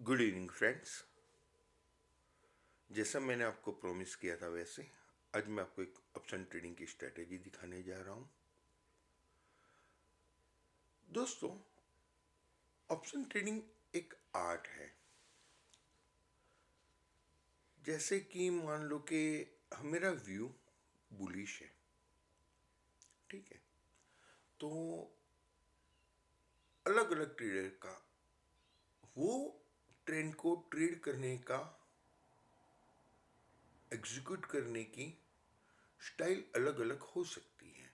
Good evening friends. जैसा मैंने आपको प्रॉमिस किया था वैसे आज मैं आपको एक ऑप्शन ट्रेडिंग की स्ट्रेटेजी दिखाने जा रहा हूं। दोस्तों, ऑप्शन ट्रेडिंग एक आर्ट है। जैसे कि मान लो कि मेरा व्यू बुलिश है, ठीक है, तो अलग अलग ट्रेडर का वो ट्रेंड को ट्रेड करने का, एग्जीक्यूट करने की स्टाइल अलग अलग हो सकती है।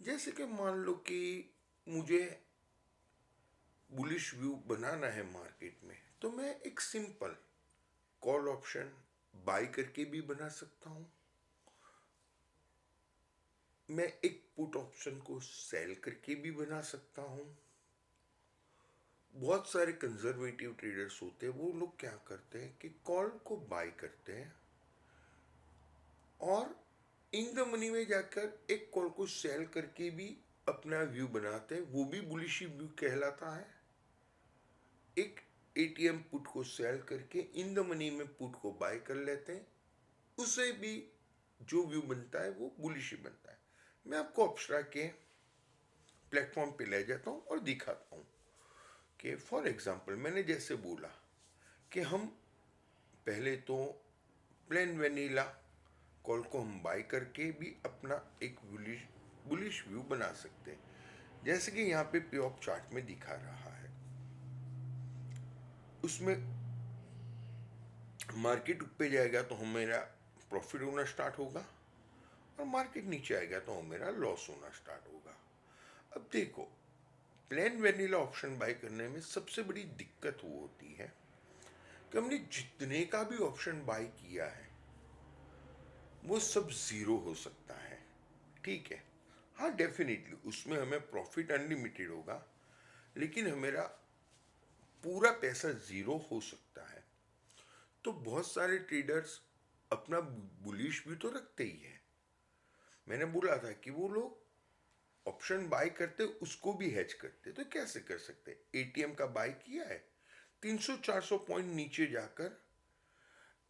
जैसे कि मान लो कि मुझे बुलिश व्यू बनाना है मार्केट में, तो मैं एक सिंपल कॉल ऑप्शन बाय करके भी बना सकता हूं। मैं एक पुट ऑप्शन को सेल करके भी बना सकता हूं। बहुत सारे कंजर्वेटिव ट्रेडर्स होते हैं, वो लोग क्या करते हैं कि कॉल को बाय करते हैं और इन द मनी में जाकर एक कॉल को सेल करके भी अपना व्यू बनाते हैं। वो भी बुलिश व्यू कहलाता है। एक एटीएम पुट को सेल करके इन द मनी में पुट को बाय कर लेते हैं, उसे भी जो व्यू बनता है वो बुलिश बनता है। मैं आपको अप्सरा के प्लेटफॉर्म पे ले जाता हूँ और दिखाता हूँ कि फॉर एग्जांपल मैंने जैसे बोला कि हम पहले तो प्लेन वेनीला कॉल को हम बाय करके भी अपना एक बुलिश बुलिश व्यू बना सकते हैं, जैसे कि यहाँ पे पे ऑफ चार्ट में दिखा रहा है। उसमें मार्केट ऊपर जाएगा तो हमेरा प्रॉफिट होना स्टार्ट होगा और मार्केट नीचे आएगा तो मेरा लॉस होना स्टार्ट होगा। अब देखो, प्लेन वेनिला ऑप्शन बाय करने में सबसे बड़ी दिक्कत वो होती है कि हमने जितने का भी ऑप्शन बाय किया है वो सब जीरो हो सकता है, ठीक है। हाँ, डेफिनेटली उसमें हमें प्रॉफिट अनलिमिटेड होगा, लेकिन हमारा पूरा पैसा जीरो हो सकता है। तो बहुत सारे ट्रेडर्स अपना बुलिश भी तो रखते ही है। मैंने बोला था कि वो लोग ऑप्शन बाय करते उसको भी हेज करते। तो कैसे कर सकते? एटीएम का बाय किया है 300-400 पॉइंट नीचे जाकर,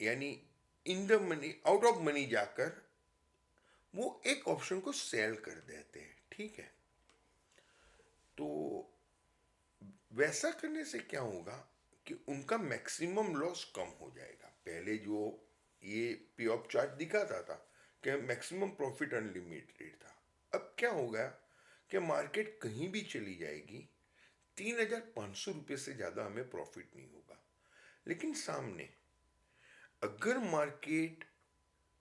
यानी in the money out of money जाकर वो एक ऑप्शन को सेल कर देते हैं, ठीक है। तो वैसा करने से क्या होगा कि उनका मैक्सिमम लॉस कम हो जाएगा। पहले जो ये पे ऑफ चार्ट दिखाता था कि मैक्सिमम प्रॉफिट अनलिमिटेड था, अब क्या होगा कि मार्केट कहीं भी चली जाएगी, 3,500 रुपये से ज़्यादा हमें प्रॉफिट नहीं होगा। लेकिन सामने अगर मार्केट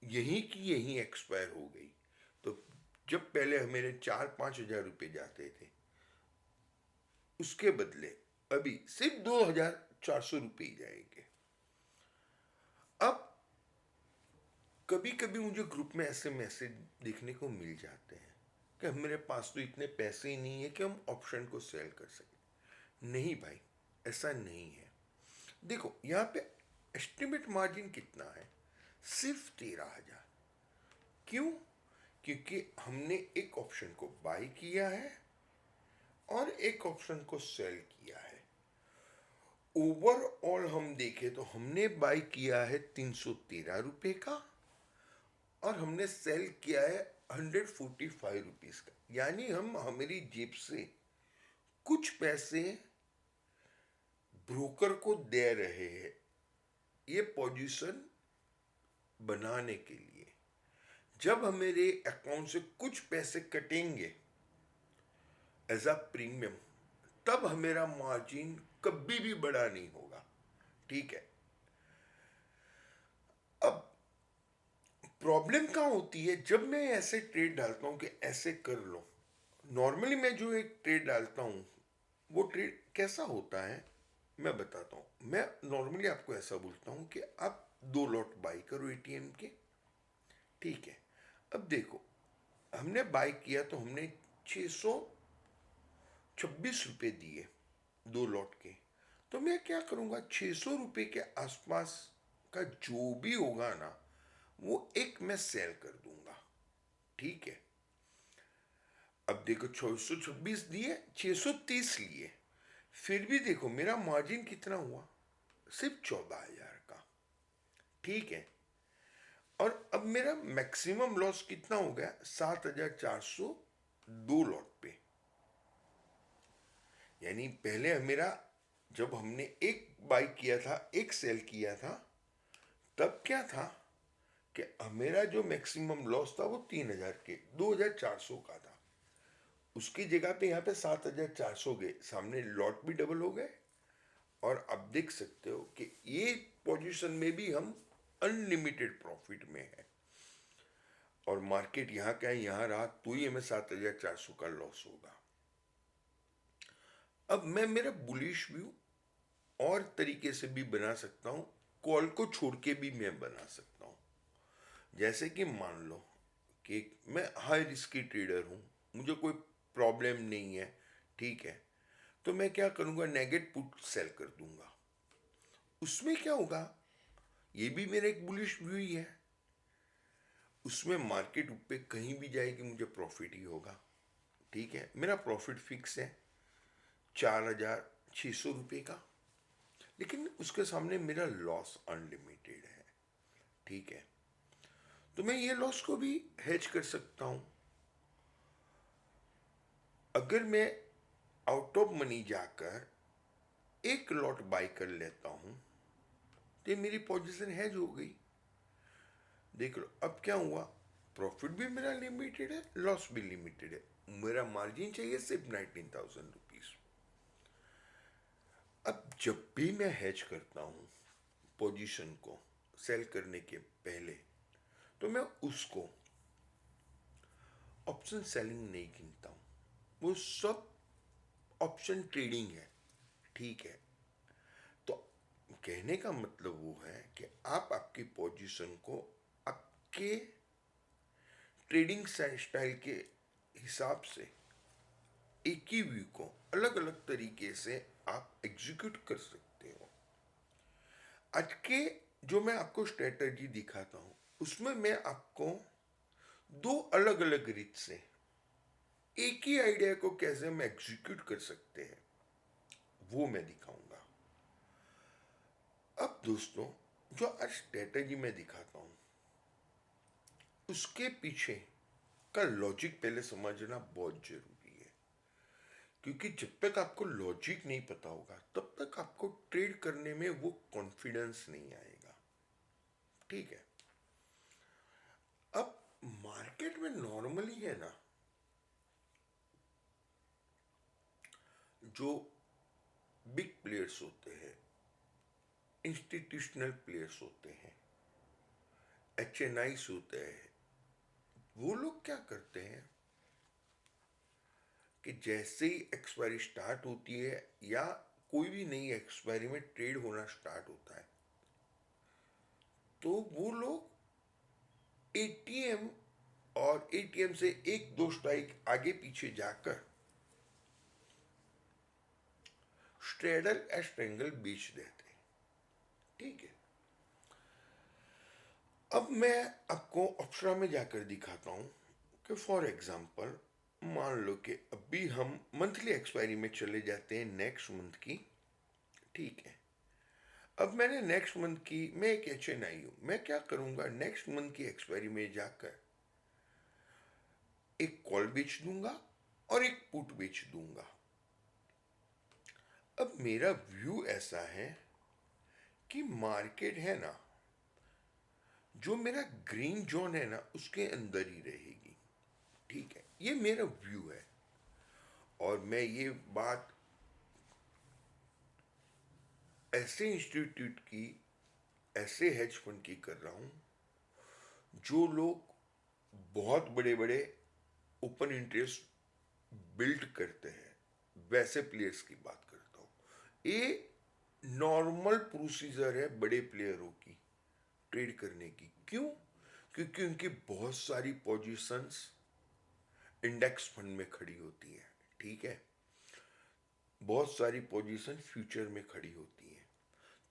यहीं की यहीं एक्सपायर हो गई, तो जब पहले हमें 4-5 हज़ार रुपये जाते थे, उसके बदले अभी सिर्फ 2,400 रुपये ही जाएंगे। अब कभी कभी मुझे ग्रुप में ऐसे मैसेज देखने को मिल जाते हैं कि मेरे पास तो इतने पैसे ही नहीं है कि हम ऑप्शन को सेल कर सकें। नहीं भाई, ऐसा नहीं है। देखो, यहाँ पे एस्टिमेट मार्जिन कितना है? सिर्फ 13,000। क्यों? क्योंकि हमने एक ऑप्शन को बाय किया है और एक ऑप्शन को सेल किया है। ओवरऑल हम देखें तो हमने बाय किया है 313 रुपये का और हमने सेल किया है 145 रुपीज का। यानी हम हमारी जेब से कुछ पैसे ब्रोकर को दे रहे हैं ये पोजीशन बनाने के लिए। जब हमारे अकाउंट से कुछ पैसे कटेंगे एज अ प्रीमियम, तब हमारा मार्जिन कभी भी बड़ा नहीं होगा, ठीक है। अब प्रॉब्लम कहाँ होती है? जब मैं ऐसे ट्रेड डालता हूँ कि ऐसे कर लो। नॉर्मली मैं जो एक ट्रेड डालता हूँ वो ट्रेड कैसा होता है मैं बताता हूँ। मैं नॉर्मली आपको ऐसा बोलता हूँ कि आप 2 लॉट बाई करो एटीएम के, ठीक है। अब देखो, हमने बाई किया तो हमने 626 रुपये दिए 2 लॉट के। तो मैं क्या करूँगा, 600 रुपये के आसपास का जो भी होगा ना, वो एक मैं सेल कर दूंगा, ठीक है। अब देखो, 626 दिए, 630 लिए, फिर भी देखो मेरा मार्जिन कितना हुआ, सिर्फ 14,000 का। ठीक है। और अब मेरा मैक्सिमम लॉस कितना हो गया, 7,400 दो लॉट पे। यानी पहले मेरा, जब हमने एक बाई किया था एक सेल किया था, तब क्या था कि मेरा जो मैक्सिमम लॉस था वो 3,000 के 2,400 का था। उसकी जगह पे यहाँ पे 7,400 गए, सामने लॉट भी डबल हो गए। और अब देख सकते हो कि ये पोजीशन में भी हम अनलिमिटेड प्रॉफिट में है। और मार्केट यहाँ का है, यहाँ रहा तो ही हमें 7,400 का लॉस होगा। अब मैं मेरा बुलिश व्यू और तरीके से भी बना सकता हूँ, कॉल को छोड़ के भी मैं बना सकता हूँ। जैसे कि मान लो कि मैं हाई रिस्की ट्रेडर हूँ, मुझे कोई प्रॉब्लम नहीं है, ठीक है, तो मैं क्या करूँगा, नेगेट पुट सेल कर दूंगा। उसमें क्या होगा, ये भी मेरा एक बुलिश व्यू ही है। उसमें मार्केट ऊपर कहीं भी जाएगी मुझे प्रॉफिट ही होगा। ठीक है, मेरा प्रॉफिट फिक्स है 4,600 रुपये का, लेकिन उसके सामने मेरा लॉस अनलिमिटेड है। ठीक है, तो मैं ये लॉस को भी हेज कर सकता हूं। अगर मैं आउट ऑफ मनी जाकर एक लॉट बाय कर लेता हूं तो मेरी पोजीशन हेज हो गई। देख लो अब क्या हुआ, प्रॉफिट भी मेरा लिमिटेड है, लॉस भी लिमिटेड है। मेरा मार्जिन चाहिए सिर्फ 19,000 रुपीज। अब जब भी मैं हेज करता हूं पोजीशन को सेल करने के पहले, तो मैं उसको ऑप्शन सेलिंग नहीं गिनता हूं, वो सब ऑप्शन ट्रेडिंग है। ठीक है, तो कहने का मतलब वो है कि आप आपकी पोजीशन को आपके ट्रेडिंग स्टाइल के हिसाब से एक ही व्यू को अलग अलग तरीके से आप एग्जीक्यूट कर सकते हो। आज के जो मैं आपको स्ट्रेटजी दिखाता हूं उसमें मैं आपको दो अलग अलग रीत से एक ही आइडिया को कैसे हम एग्जीक्यूट कर सकते हैं वो मैं दिखाऊंगा। अब दोस्तों, जो आज स्ट्रेटजी मैं दिखाता हूं उसके पीछे का लॉजिक पहले समझना बहुत जरूरी है। क्योंकि जब तक आपको लॉजिक नहीं पता होगा तब तक आपको ट्रेड करने में वो कॉन्फिडेंस नहीं आएगा। ठीक है, अब मार्केट में नॉर्मली है ना, जो बिग प्लेयर्स होते हैं, इंस्टीट्यूशनल प्लेयर्स होते हैं, HNIs होते हैं, वो लोग क्या करते हैं कि जैसे ही एक्सपायरी स्टार्ट होती है या कोई भी नई एक्सपायरी में ट्रेड होना स्टार्ट होता है, तो वो लोग एटीएम और एटीएम से एक दो स्ट्राइक आगे पीछे जाकर स्ट्रेडल स्ट्रेंगल बेच देते हैं। ठीक है, अब मैं आपको अप्सरा में जाकर दिखाता हूं कि फॉर एग्जांपल मान लो कि अभी हम मंथली एक्सपायरी में चले जाते हैं नेक्स्ट मंथ की। ठीक है, अब मैंने नेक्स्ट मंथ की, मैं एक HNI हूं, मैं क्या करूंगा, नेक्स्ट मंथ की एक्सपायरी में जाकर एक कॉल बेच दूंगा और एक पुट बेच दूंगा। अब मेरा व्यू ऐसा है कि मार्केट है ना, जो मेरा ग्रीन जोन है ना उसके अंदर ही रहेगी। ठीक है, ये मेरा व्यू है। और मैं ये बात ऐसे इंस्टीट्यूट की, ऐसे हेज फंड की कर रहा हूं जो लोग बहुत बड़े बड़े ओपन इंटरेस्ट बिल्ड करते हैं, वैसे प्लेयर्स की बात करता हूं। ये नॉर्मल प्रोसीजर है बड़े प्लेयरों की ट्रेड करने की। क्यों? क्योंकि उनकी बहुत सारी पोजीशंस इंडेक्स फंड में खड़ी होती है। ठीक है, बहुत सारी पोजीशन फ्यूचर में खड़ी होती है।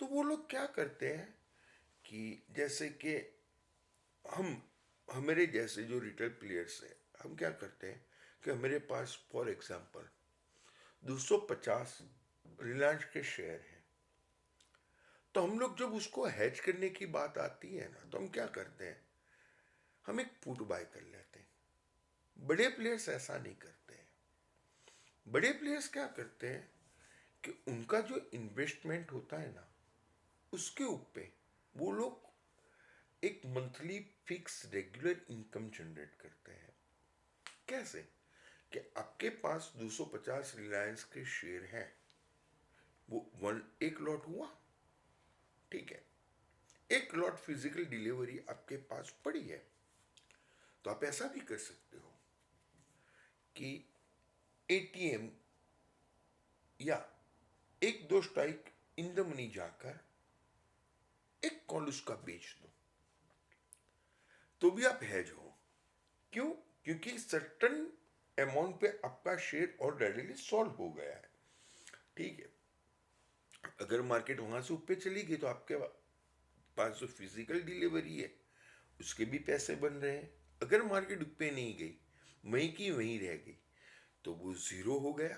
तो वो लोग क्या करते हैं कि जैसे कि हम, हमारे जैसे जो रिटेल प्लेयर्स हैं, हम क्या करते हैं कि हमारे पास फॉर एग्जांपल 250 रिलायंस के शेयर हैं, तो हम लोग जब उसको हैज करने की बात आती है ना, तो हम क्या करते हैं, हम एक पुट बाय कर लेते हैं। बड़े प्लेयर्स ऐसा नहीं करते हैं। बड़े प्लेयर्स क्या करते हैं कि उनका जो इन्वेस्टमेंट होता है ना, उसके ऊपर वो लोग एक monthly fix regular income generate करते हैं। कैसे? कि आपके पास 250 रिलायंस के शेयर हैं, वो वन एक लॉट हुआ, ठीक है, एक लॉट फिजिकल डिलीवरी आपके पास पड़ी है, तो आप ऐसा भी कर सकते हो कि एटीएम या एक दो स्ट्राइक इन द मनी जाकर एक कॉल उसका बेच दो, तो भी आप हैज हो। क्यों? क्योंकि सर्टन अमाउंट पे आपका शेयर ऑलरेडी सॉल्व हो गया है, ठीक है। अगर मार्केट वहां से ऊपर चली गई तो आपके पास जो फिजिकल डिलीवरी है उसके भी पैसे बन रहे हैं। अगर मार्केट ऊपर नहीं गई, वहीं की वहीं रह गई, तो वो जीरो हो गया।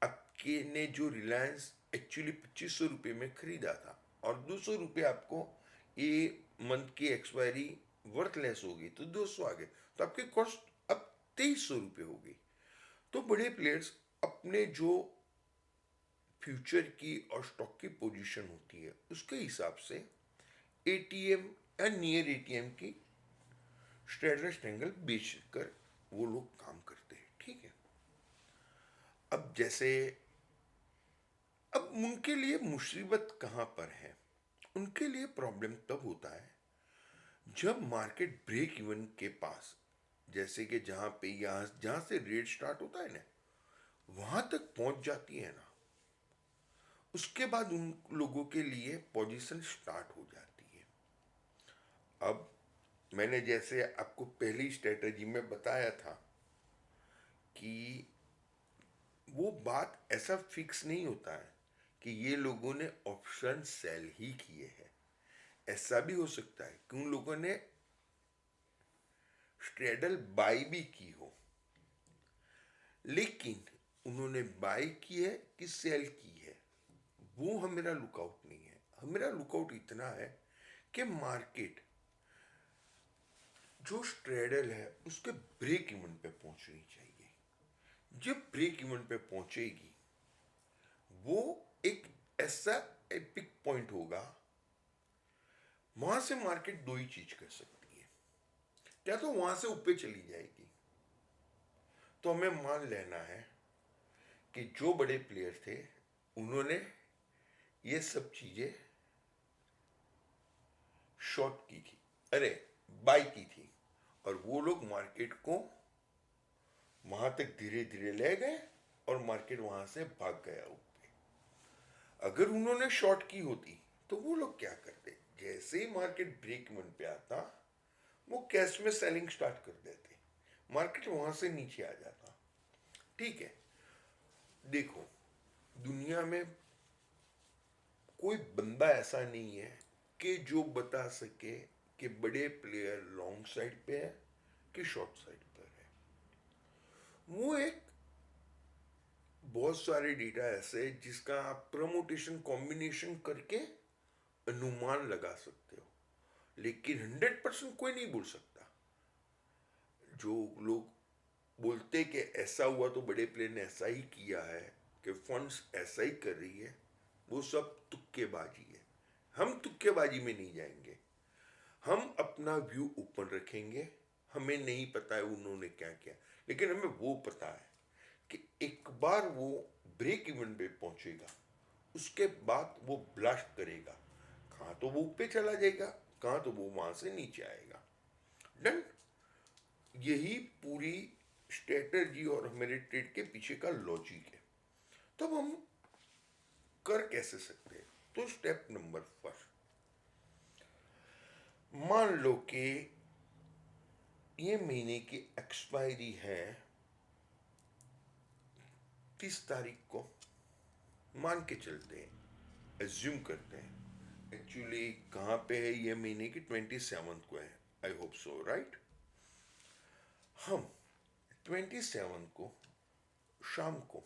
आपके ने जो रिलायंस एक्चुअली 2500 रुपये में खरीदा था और 200 रुपये आपको ये मंथ की एक्सपायरी वर्थलेस हो गई, तो 200 आ गए, तो आपके कॉस्ट अब 2300 रुपये हो गई। तो बड़े प्लेयर्स अपने जो फ्यूचर की और स्टॉक की पोजीशन होती है उसके हिसाब से एटीएम या नियर एटीएम की स्ट्रेडल स्ट्रेंगल बेच कर वो लोग काम करते हैं, ठीक है। अब जैसे, अब उनके लिए मुसीबत कहाँ पर है? उनके लिए प्रॉब्लम तब होता है जब मार्केट ब्रेक इवन के पास, जैसे कि जहाँ पे यहाँ जहाँ से रेट स्टार्ट होता है ना, वहां तक पहुंच जाती है ना, उसके बाद उन लोगों के लिए पोजीशन स्टार्ट हो जाती है। अब मैंने जैसे आपको पहली स्ट्रेटजी में बताया था कि वो बात ऐसा फिक्स नहीं होता है कि ये लोगों ने ऑप्शन सेल ही किए हैं। ऐसा भी हो सकता है कि उन लोगों ने स्ट्रेडल बाई भी की हो, लेकिन उन्होंने बाई की है कि सेल की है, वो हमारा लुकआउट नहीं है। हमारा लुकआउट इतना है कि मार्केट जो स्ट्रेडल है उसके ब्रेक इवन पे पहुंचनी चाहिए। जब ब्रेक इवन पे पहुंचेगी, वो एक ऐसा एपिक पॉइंट होगा, वहां से मार्केट दो ही चीज कर सकती है। या तो वहां से ऊपर चली जाएगी, तो हमें मान लेना है कि जो बड़े प्लेयर थे उन्होंने ये सब चीजें शॉर्ट की थी, अरे बाई की थी, और वो लोग मार्केट को वहां तक धीरे धीरे ले गए और मार्केट वहां से भाग गया ऊपर। अगर उन्होंने शॉर्ट की होती तो वो लोग क्या करते, जैसे ही मार्केट ब्रेक इवन पे आता वो कैश में सेलिंग स्टार्ट कर देते, मार्केट वहां से नीचे आ जाता, ठीक है। देखो, दुनिया में कोई बंदा ऐसा नहीं है कि जो बता सके कि बड़े प्लेयर लॉन्ग साइड पे है कि शॉर्ट साइड पर है। वो एक बहुत सारे डेटा ऐसे है जिसका आप प्रमोटेशन कॉम्बिनेशन करके अनुमान लगा सकते हो, लेकिन 100% कोई नहीं बोल सकता। जो लोग बोलते कि ऐसा हुआ तो बड़े प्लेयर ने ऐसा ही किया है, कि फंड्स ऐसा ही कर रही है, वो सब तुक्केबाजी है। हम तुक्केबाजी में नहीं जाएंगे, हम अपना व्यू ओपन रखेंगे। हमें नहीं पता है उन्होंने क्या किया, लेकिन हमें वो पता है कि एक बार वो ब्रेक इवन पे पहुंचेगा, उसके बाद वो ब्लास्ट करेगा, कहाँ तो वो ऊपर चला जाएगा, कहाँ तो वो वहां से नीचे आएगा। डन। यही पूरी स्ट्रेटजी और हमारे ट्रेड के पीछे का लॉजिक है। तब हम कर कैसे सकते हैं? तो स्टेप नंबर फर्स्ट, मान लो कि ये महीने की एक्सपायरी है 30 तारीख को, मान के चलते हैं, एज्यूम करते हैं। एक्चुअली कहाँ पे है, ये महीने की 27 को है, आई होप सो, राइट। हम 27 को शाम को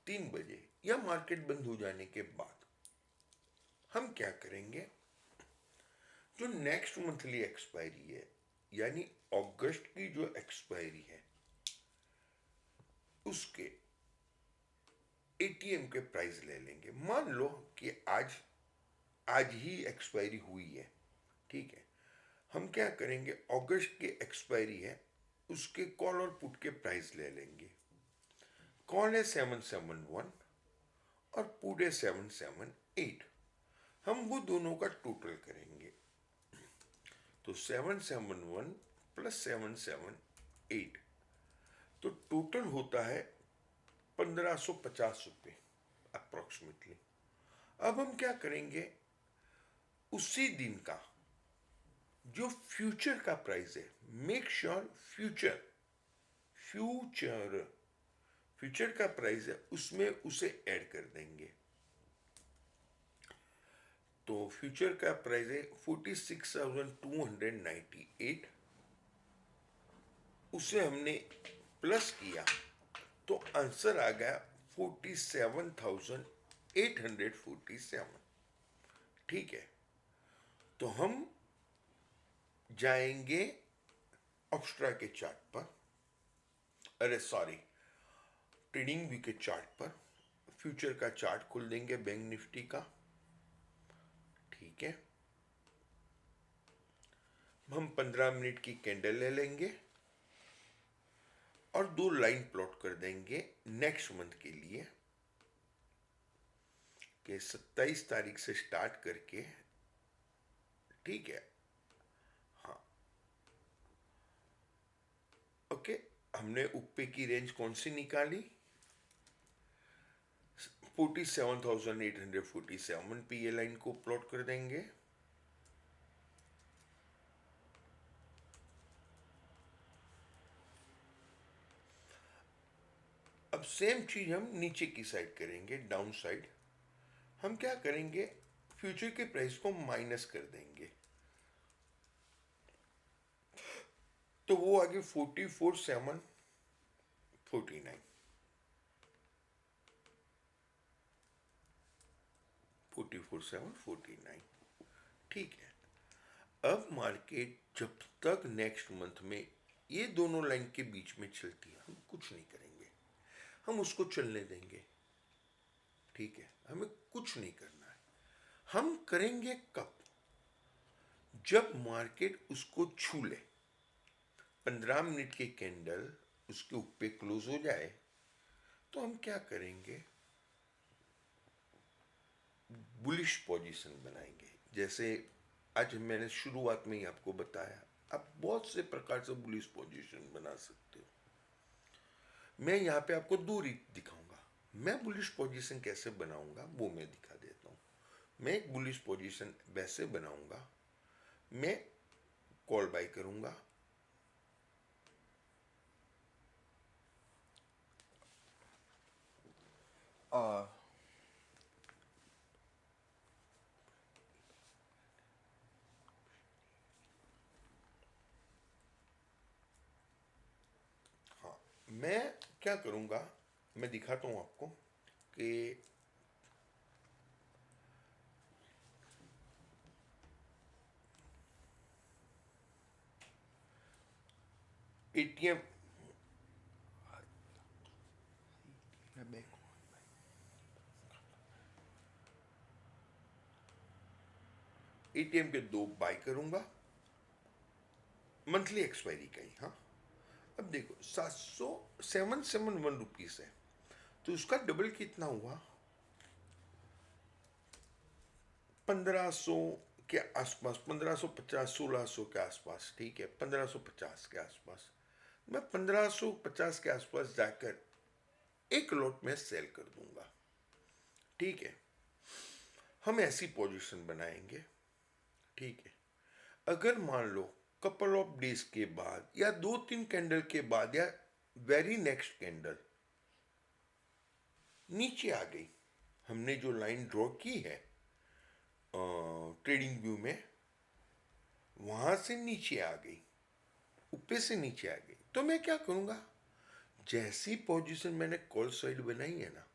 3 बजे या मार्केट बंद हो जाने के बाद हम क्या करेंगे, जो नेक्स्ट मंथली एक्सपायरी है यानी अगस्त की जो एक्सपायरी है उसके एटीएम के प्राइस ले लेंगे। मान लो कि आज आज ही एक्सपायरी हुई है, ठीक है। हम क्या करेंगे, अगस्त की एक्सपायरी है उसके कॉल और पुट के प्राइस ले लेंगे। कॉल है 771 और पुट है 778। हम वो दोनों का टोटल करेंगे तो 771 प्लस 778 तो टोटल होता है 1550 रुपये अप्रोक्सीमेटली। अब हम क्या करेंगे, उसी दिन का जो फ्यूचर का प्राइस है, make sure future future future का प्राइस है उसमें उसे ऐड कर देंगे। तो फ्यूचर का प्राइस है 46,298, उसे हमने प्लस किया तो आंसर आ गया 47,847। ठीक है, तो हम जाएंगे ऑक्स्ट्रा के चार्ट पर, अरे सॉरी, ट्रेडिंग व्यू के चार्ट पर फ्यूचर का चार्ट खोल देंगे बैंक निफ्टी का। ठीक है, हम 15 मिनट की कैंडल ले लेंगे और 2 लाइन प्लॉट कर देंगे नेक्स्ट मंथ के लिए कि 27 तारीख से स्टार्ट करके, ठीक है, हाँ ओके। हमने ऊपर की रेंज कौन सी निकाली, 47,847 पे ये लाइन को प्लॉट कर देंगे। अब सेम चीज हम नीचे की साइड करेंगे, डाउन साइड। हम क्या करेंगे, फ्यूचर के प्राइस को माइनस कर देंगे तो वो आगे 44,749 44,749। ठीक है, अब मार्केट जब तक नेक्स्ट मंथ में ये दोनों लाइन के बीच में चलती है हम कुछ नहीं करेंगे, हम उसको चलने देंगे। ठीक है, हमें कुछ नहीं करना है। हम करेंगे कब, जब मार्केट उसको छू ले, 15 मिनट की कैंडल उसके ऊपर क्लोज हो जाए तो हम क्या करेंगे, बुलिश पोजीशन बनाएंगे। जैसे आज मैंने शुरुआत में ही आपको बताया, आप बहुत से प्रकार से बुलिश पोजीशन बना सकते हो। मैं यहाँ पे आपको 2 रीत दिखाऊंगा। मैं बुलिश पोजीशन कैसे बनाऊंगा वो मैं दिखा देता हूँ। मैं एक बुलिश पोजीशन वैसे बनाऊंगा, मैं कॉल बाय करूंगा, Uh, हाँ मैं क्या करूंगा, मैं दिखाता हूँ आपको कि एटीएम एटीएम के 2 बाय करूंगा, मंथली एक्सपायरी का ही। हाँ, अब देखो 771 रुपीज है तो उसका डबल कितना हुआ, 1500 के आसपास, 1550, 1600 के आसपास। ठीक है, 1550 के आसपास। मैं 1550 के आसपास जाकर एक लॉट में सेल कर दूंगा। ठीक है, हम ऐसी पोजीशन बनाएंगे। ठीक है, अगर मान लो कपल ऑफ डेज के बाद या 2-3 कैंडल के बाद या वेरी नेक्स्ट कैंडल नीचे आ गई, हमने जो लाइन ड्रॉ की है ट्रेडिंग व्यू में, वहां से नीचे आ गई, ऊपर से नीचे आ गई, तो मैं क्या करूंगा, जैसी पोजीशन मैंने कॉल साइड बनाई है ना,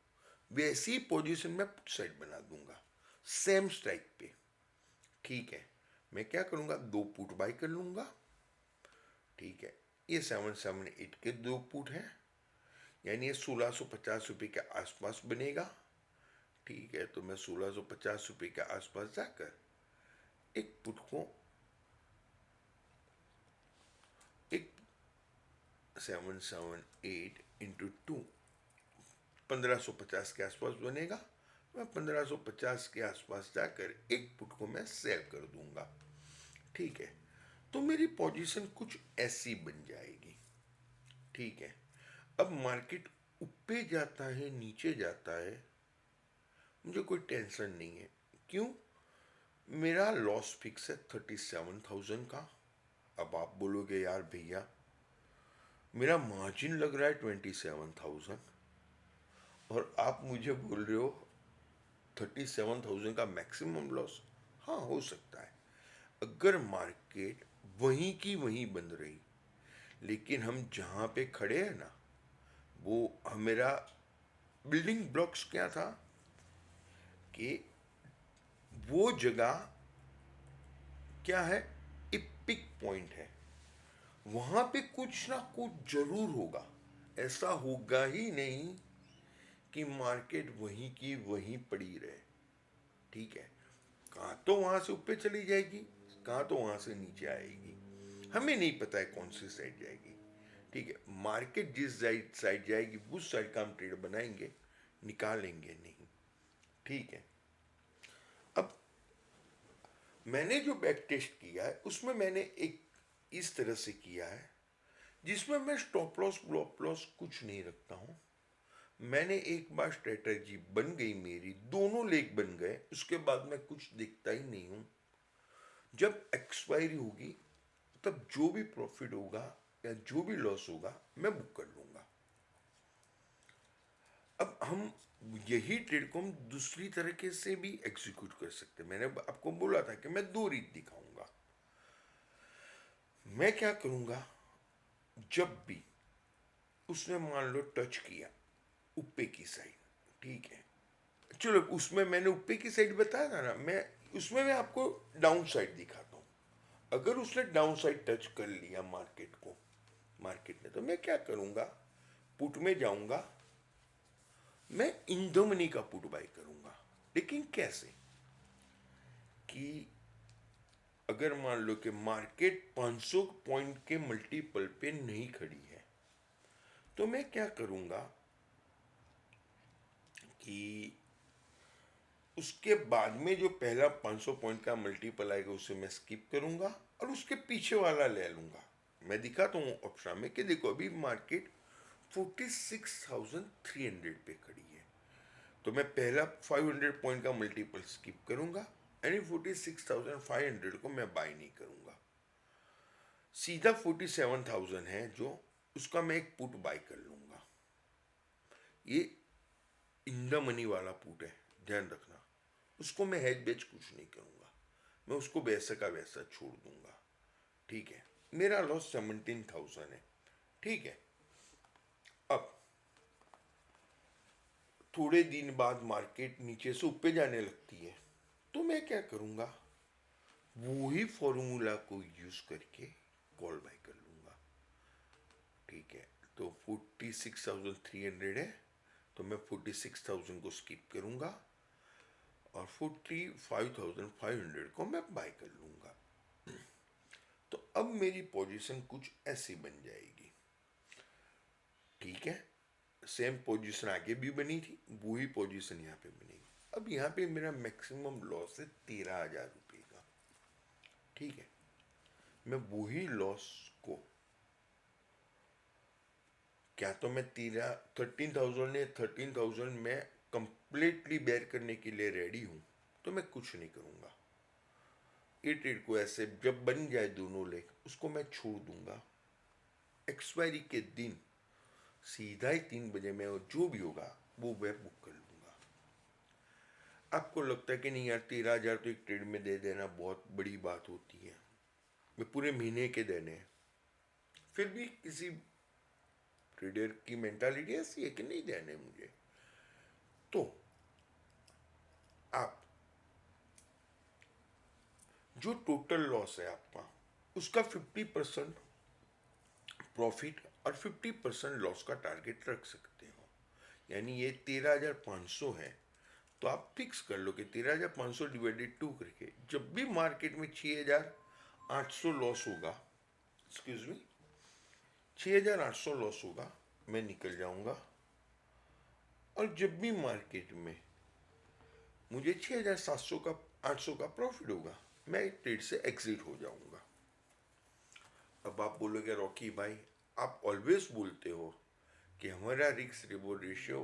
वैसी पोजीशन में पुट साइड बना दूंगा सेम स्ट्राइक पे। ठीक है, मैं क्या करूंगा, 2 पुट बाय कर लूंगा। ठीक है, ये 778 के 2 पुट हैं, यानी ये 1650 रुपये के आसपास बनेगा। ठीक है, तो मैं 1650 रुपये के आसपास जाकर एक पुट को एक 778 इंटू 2 1550 के आसपास बनेगा। मैं 1550 के आसपास जाकर एक पुट को मैं सेल कर दूंगा। ठीक है, तो मेरी पोजीशन कुछ ऐसी बन जाएगी। ठीक है, अब मार्केट ऊपर जाता है नीचे जाता है, मुझे कोई टेंशन नहीं है। क्यों? मेरा लॉस फिक्स है 37,000 का। अब आप बोलोगे यार भैया मेरा मार्जिन लग रहा है 27,000 और आप मुझे बोल रहे हो 37,000 का मैक्सिमम लॉस। हाँ, हो सकता है अगर मार्केट वहीं की वहीं बंद रही, लेकिन हम जहाँ पे खड़े हैं ना, वो मेरा बिल्डिंग ब्लॉक्स क्या था कि वो जगह क्या है, एक पिक पॉइंट है, वहां पे कुछ ना कुछ जरूर होगा। ऐसा होगा ही नहीं कि मार्केट वहीं की वहीं पड़ी रहे। ठीक है, कहाँ तो वहां से ऊपर चली जाएगी, कहाँ तो वहां से नीचे आएगी, हमें नहीं पता है कौन सी साइड जाएगी। ठीक है, मार्केट जिस साइड जाएगी उस साइड का हम ट्रेड बनाएंगे, निकालेंगे नहीं। ठीक है, अब मैंने जो बैक टेस्ट किया है उसमें मैंने एक इस तरह से किया है जिसमें मैं स्टॉप लॉस ब्लॉप लॉस कुछ नहीं रखता हूं। मैंने एक बार स्ट्रेटजी बन गई, मेरी दोनों लेग बन गए, उसके बाद मैं कुछ देखता ही नहीं हूं। जब एक्सपायरी होगी तब जो भी प्रॉफिट होगा या जो भी लॉस होगा मैं बुक कर लूंगा। अब हम यही ट्रेड को हम दूसरी तरीके से भी एग्जीक्यूट कर सकते हैं। मैंने आपको बोला था कि मैं 2 रीत दिखाऊंगा। मैं क्या करूंगा, जब भी उसने मान लो टच किया ऊपर की साइड, ठीक है, चलो उसमें मैंने ऊपर की साइड बताया था ना, मैं आपको डाउन साइड दिखाता हूं। अगर उसने डाउन साइड टच कर लिया मार्केट ने, तो मैं क्या करूंगा, पुट में जाऊंगा, मैं इन द मनी का पुट बाय करूंगा। लेकिन कैसे कि अगर मान लो कि मार्केट 500 पॉइंट के मल्टीपल पे नहीं खड़ी है, तो मैं क्या करूंगा कि उसके बाद में जो पहला 500 पॉइंट का मल्टीपल आएगा उसे मैं स्किप करूंगा और उसके पीछे वाला ले लूंगा। मैं दिखाता हूँ ऑप्शन में कि देखो अभी मार्केट 46,300 पे खड़ी है, तो मैं पहला 500 पॉइंट का मल्टीपल स्किप करूंगा, यानी 46,500 को मैं बाय नहीं करूंगा। सीधा 47,000 है जो, उसका मैं एक पुट बाय कर लूंगा। ये इन द मनी वाला पुट है, ध्यान रखना। उसको मैं हेज बेच कुछ नहीं करूंगा, मैं उसको वैसे का वैसा छोड़ दूंगा। ठीक है, मेरा लॉस 17,000 है। ठीक है, अब थोड़े दिन बाद मार्केट नीचे से ऊपर जाने लगती है, तो मैं क्या करूंगा, वही फॉर्मूला को यूज करके कॉल बाय कर लूंगा। ठीक है, तो 46,300 है, तो मैं 46,000 को स्किप करूंगा और 45,500 को मैं बाय कर लूंगा। तो अब मेरी पोजीशन कुछ ऐसी बन जाएगी। ठीक है, सेम पोजीशन आगे भी बनी थी, वही पोजीशन यहाँ पे बनेगी। अब यहाँ पे मेरा मैक्सिमम लॉस है 13,000 रुपये का। ठीक है, मैं वही लॉस को क्या तो मैं 13,000 में कंप्लीटली बेयर करने के लिए रेडी हूं, तो मैं कुछ नहीं करूंगा। ये ट्रेड को ऐसे जब बन जाए दोनों लेग, उसको मैं छोड़ दूंगा। एक्सपायरी के दिन सीधा ही 3 बजे में जो भी होगा वो मैं बुक कर लूंगा। आपको लगता है कि नहीं यार 13,000 तो एक ट्रेड में दे देना बहुत बड़ी बात होती है, मैं पूरे महीने के देने हैं। फिर भी किसी ट्रेडर की मेंटालिटी ऐसी है कि नहीं देने मुझे, तो आप जो टोटल लॉस है आपका, उसका 50% प्रॉफिट और 50% लॉस का टारगेट रख सकते हो। यानी ये 13,500 है, तो आप फिक्स कर लो कि 13,500 डिवाइडेड 2 करके जब भी मार्केट में 6,800 लॉस होगा, एक्सक्यूज मी, 6,800 लॉस होगा, मैं निकल जाऊंगा। और जब भी मार्केट में मुझे 6,700 का 800 का प्रॉफिट होगा, मैं ट्रेड से एग्जिट हो जाऊंगा। अब आप बोलोगे रॉकी भाई, आप ऑलवेज बोलते हो कि हमारा रिस्क रिवॉर्ड रेशियो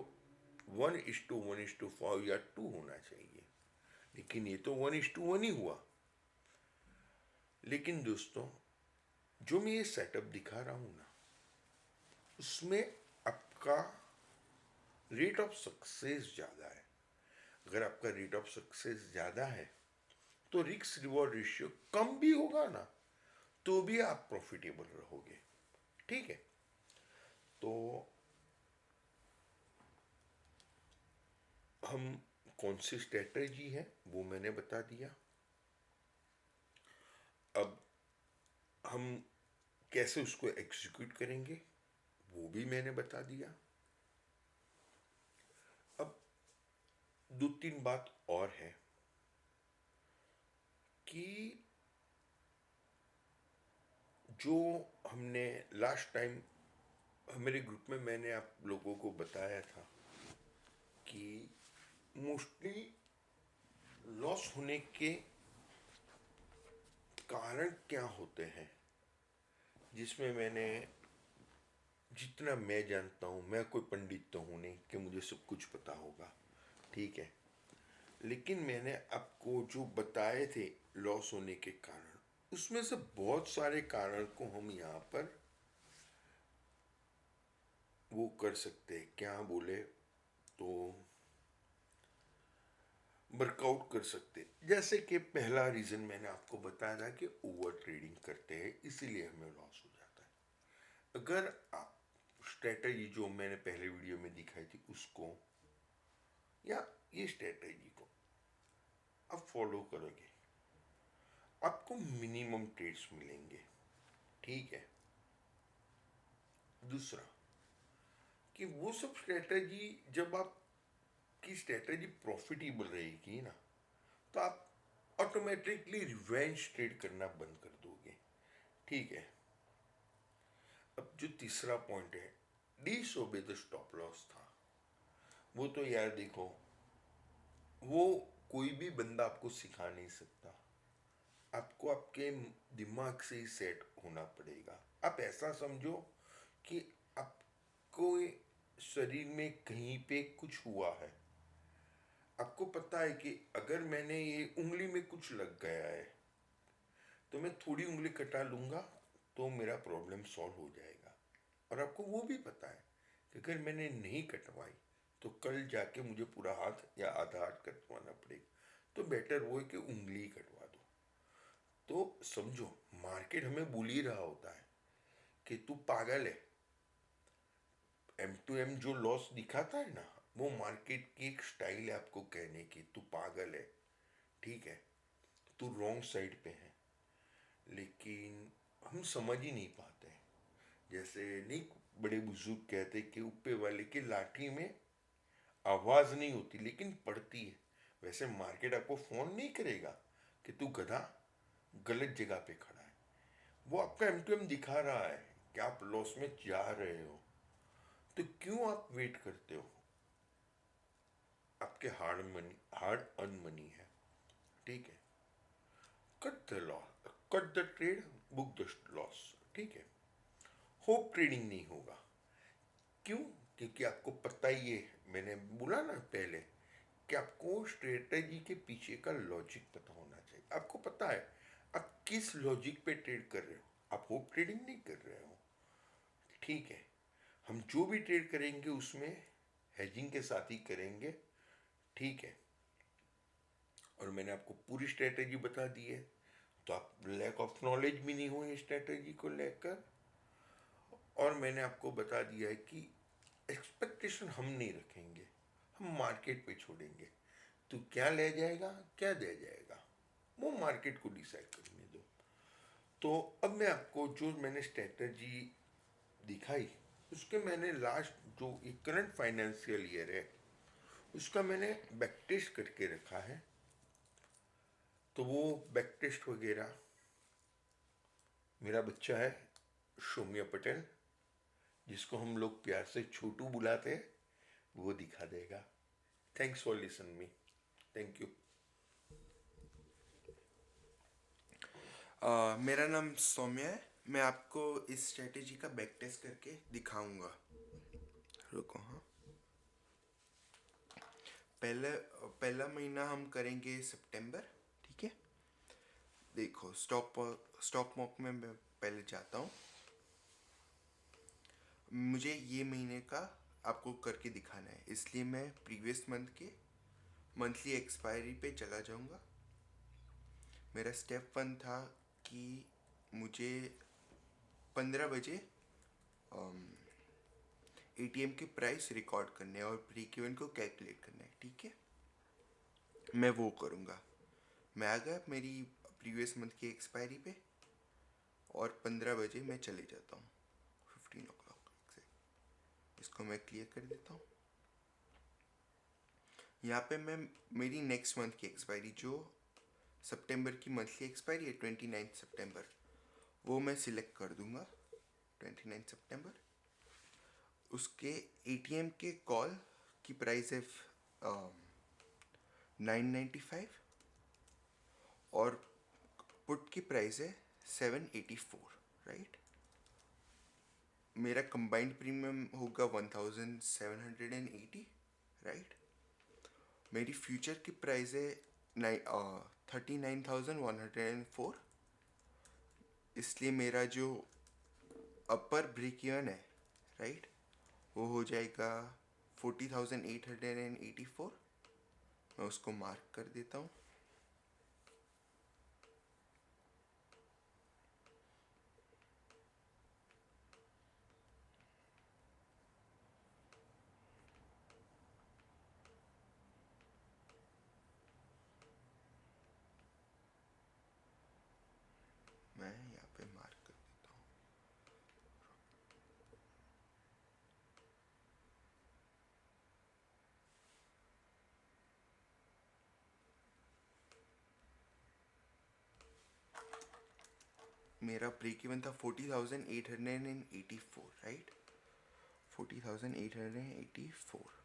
1:1:5 या 2 होना चाहिए, लेकिन ये तो 1:1 ही हुआ। लेकिन दोस्तों, जो मैं ये सेटअप दिखा रहा हूं ना, उसमें आपका रेट ऑफ सक्सेस ज़्यादा है। अगर आपका रेट ऑफ सक्सेस ज़्यादा है तो रिस्क रिवॉर्ड रेशियो कम भी होगा ना, तो भी आप प्रॉफिटेबल रहोगे। ठीक है, तो हम कौन सी स्ट्रेटजी है वो मैंने बता दिया। अब हम कैसे उसको एग्जीक्यूट करेंगे वो भी मैंने बता दिया। अब दो तीन बात और है कि जो हमने लास्ट टाइम मेरे ग्रुप में मैंने आप लोगों को बताया था कि मोस्टली लॉस होने के कारण क्या होते हैं, जिसमें मैंने, जितना मैं जानता हूँ, मैं कोई पंडित तो हूँ नहीं कि मुझे सब कुछ पता होगा, ठीक है, लेकिन मैंने आपको जो बताए थे लॉस होने के कारण, उसमें से बहुत सारे कारण को हम यहाँ पर वो कर सकते हैं, क्या बोले तो वर्कआउट कर सकते। जैसे कि पहला रीज़न मैंने आपको बताया था कि ओवर ट्रेडिंग करते हैं, इसीलिए हमें लॉस हो जाता है। अगर आप स्ट्रेटजी जो मैंने पहले वीडियो में दिखाई थी उसको, या ये स्ट्रेटजी को आप फॉलो करोगे, आपको मिनिमम ट्रेड्स मिलेंगे। ठीक है, दूसरा कि वो सब स्ट्रेटजी, जब आपकी स्ट्रेटजी प्रॉफिटेबल रहेगी ना, तो आप ऑटोमेटिकली रिवेंज ट्रेड करना बंद कर दोगे। ठीक है, अब जो तीसरा पॉइंट है, डिसओबे द स्टॉप लॉस था, वो तो यार देखो, वो कोई भी बंदा आपको सिखा नहीं सकता, आपको आपके दिमाग से ही सेट होना पड़ेगा। आप ऐसा समझो कि आपको शरीर में कहीं पे कुछ हुआ है, आपको पता है कि अगर मैंने ये उंगली में कुछ लग गया है तो मैं थोड़ी उंगली कटा लूंगा तो मेरा प्रॉब्लम सॉल्व हो जाएगा। और आपको वो भी पता है कि अगर मैंने नहीं कटवाई तो कल जाके मुझे पूरा हाथ या आधा हाथ कटवाना पड़ेगा, तो बेटर वो है कि उंगली ही कटवा दो। तो समझो, मार्केट हमें बोल ही रहा होता है कि तू पागल है। M2M जो लॉस दिखाता है ना, वो मार्केट की एक स्टाइल है आपको कहने की, तू पागल है, ठीक है, तू रॉन्ग साइड पे है। लेकिन हम समझ ही नहीं पाते हैं। जैसे नहीं, बड़े बुजुर्ग कहते कि ऊपर वाले की लाठी में आवाज नहीं होती लेकिन पड़ती है। वैसे मार्केट आपको फोन नहीं करेगा कि तू गधा गलत जगह पे खड़ा है। वो आपका M2M दिखा रहा है कि आप लॉस में जा रहे हो, तो क्यों आप वेट करते हो? आपके हार्ड अर्न मनी है, ठीक है। Cut the loss, cut the trade, book the loss, ठीक है। होप ट्रेडिंग नहीं होगा, क्यों? क्योंकि आपको पता ही है, मैंने बोला ना पहले, कि आपको स्ट्रेटजी के पीछे का लॉजिक पता होना चाहिए। आपको पता है आप किस लॉजिक पे ट्रेड कर रहे हो, आप होप ट्रेडिंग नहीं कर रहे हो, ठीक है। हम जो भी ट्रेड करेंगे उसमें हेजिंग के साथ ही करेंगे, ठीक है। और मैंने आपको पूरी स्ट्रेटजी बता दी है, तो आप लैक ऑफ नॉलेज भी नहीं हो इस स्ट्रेटजी को लेकर। और मैंने आपको बता दिया है कि एक्सपेक्टेशन हम नहीं रखेंगे, हम मार्केट पे छोड़ेंगे। तू क्या ले जाएगा, क्या दे जाएगा, वो मार्केट को डिसाइड करने दो। तो अब मैं आपको जो मैंने स्ट्रेटजी दिखाई, उसके मैंने लास्ट जो एक करंट फाइनेंशियल ईयर है उसका मैंने बैक टेस्ट करके रखा है। तो वो बैक टेस्ट वगैरह मेरा बच्चा है सौम्य पटेल, जिसको हम लोग प्यार से छोटू बुलाते हैं, वो दिखा देगा। Thanks for listen me. Thank you. मेरा नाम सौम्य है। मैं आपको इस स्ट्रेटेजी का बैक टेस्ट करके दिखाऊंगा। रुको, हाँ। पहले पहला महीना हम करेंगे सितंबर, ठीक है। देखो, स्टॉक मार्केट में मैं पहले जाता हूँ। मुझे ये महीने का आपको करके दिखाना है, इसलिए मैं प्रीवियस मंथ के मंथली एक्सपायरी पे चला जाऊंगा। मेरा स्टेप 1 था कि मुझे 15 बजे एटीएम के प्राइस रिकॉर्ड करने हैं और ब्रेक इवन को कैलकुलेट करना है, ठीक है। मैं वो करूँगा। मैं आ गया मेरी प्रीवियस मंथ की एक्सपायरी पे और 15 बजे मैं चले जाता हूँ, 15 o'clock एग्जैक्ट। इसको मैं क्लियर कर देता हूँ। यहाँ पे मैं मेरी नेक्स्ट मंथ की एक्सपायरी, जो सितंबर की मंथली एक्सपायरी है 29 सितंबर, वो मैं सिलेक्ट कर दूँगा। 29 सितंबर। उसके एटीएम के कॉल की प्राइस है 995 और पुट की प्राइस है 784, राइट। मेरा कंबाइंड प्रीमियम होगा 1780, राइट। मेरी फ्यूचर की प्राइस है 39,104, इसलिए मेरा जो अपर ब्रेक इवन है, राइट, वो हो जाएगा 40,884। मैं उसको मार्क कर देता हूँ। मैं यहाँ पे मार्क कर देता हूँ। मेरा ब्रेक इवन था 40,884, राइट। 40,884।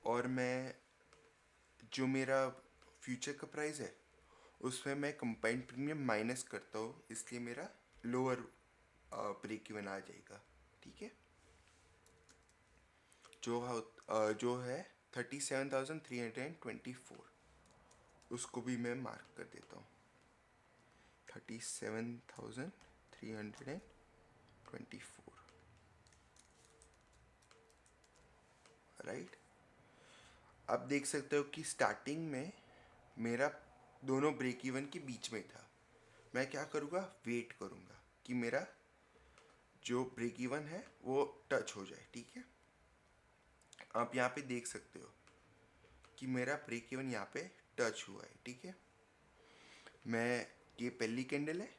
और मैं जो मेरा फ्यूचर का प्राइस है उसमें मैं कंबाइंड प्रीमियम माइनस करता हूँ, इसलिए मेरा लोअर ब्रेक इवन आ जाएगा, ठीक है। जो है 37,324, उसको भी मैं मार्क कर देता हूँ। 37,324, राइट। आप देख सकते हो कि स्टार्टिंग में मेरा दोनों ब्रेक इवन के बीच में था। मैं क्या करूँगा, वेट करूँगा कि मेरा जो ब्रेक इवन है वो टच हो जाए, ठीक है। आप यहाँ पे देख सकते हो कि मेरा ब्रेक इवन यहाँ पे टच हुआ है, ठीक है। मैं ये पहली कैंडल है,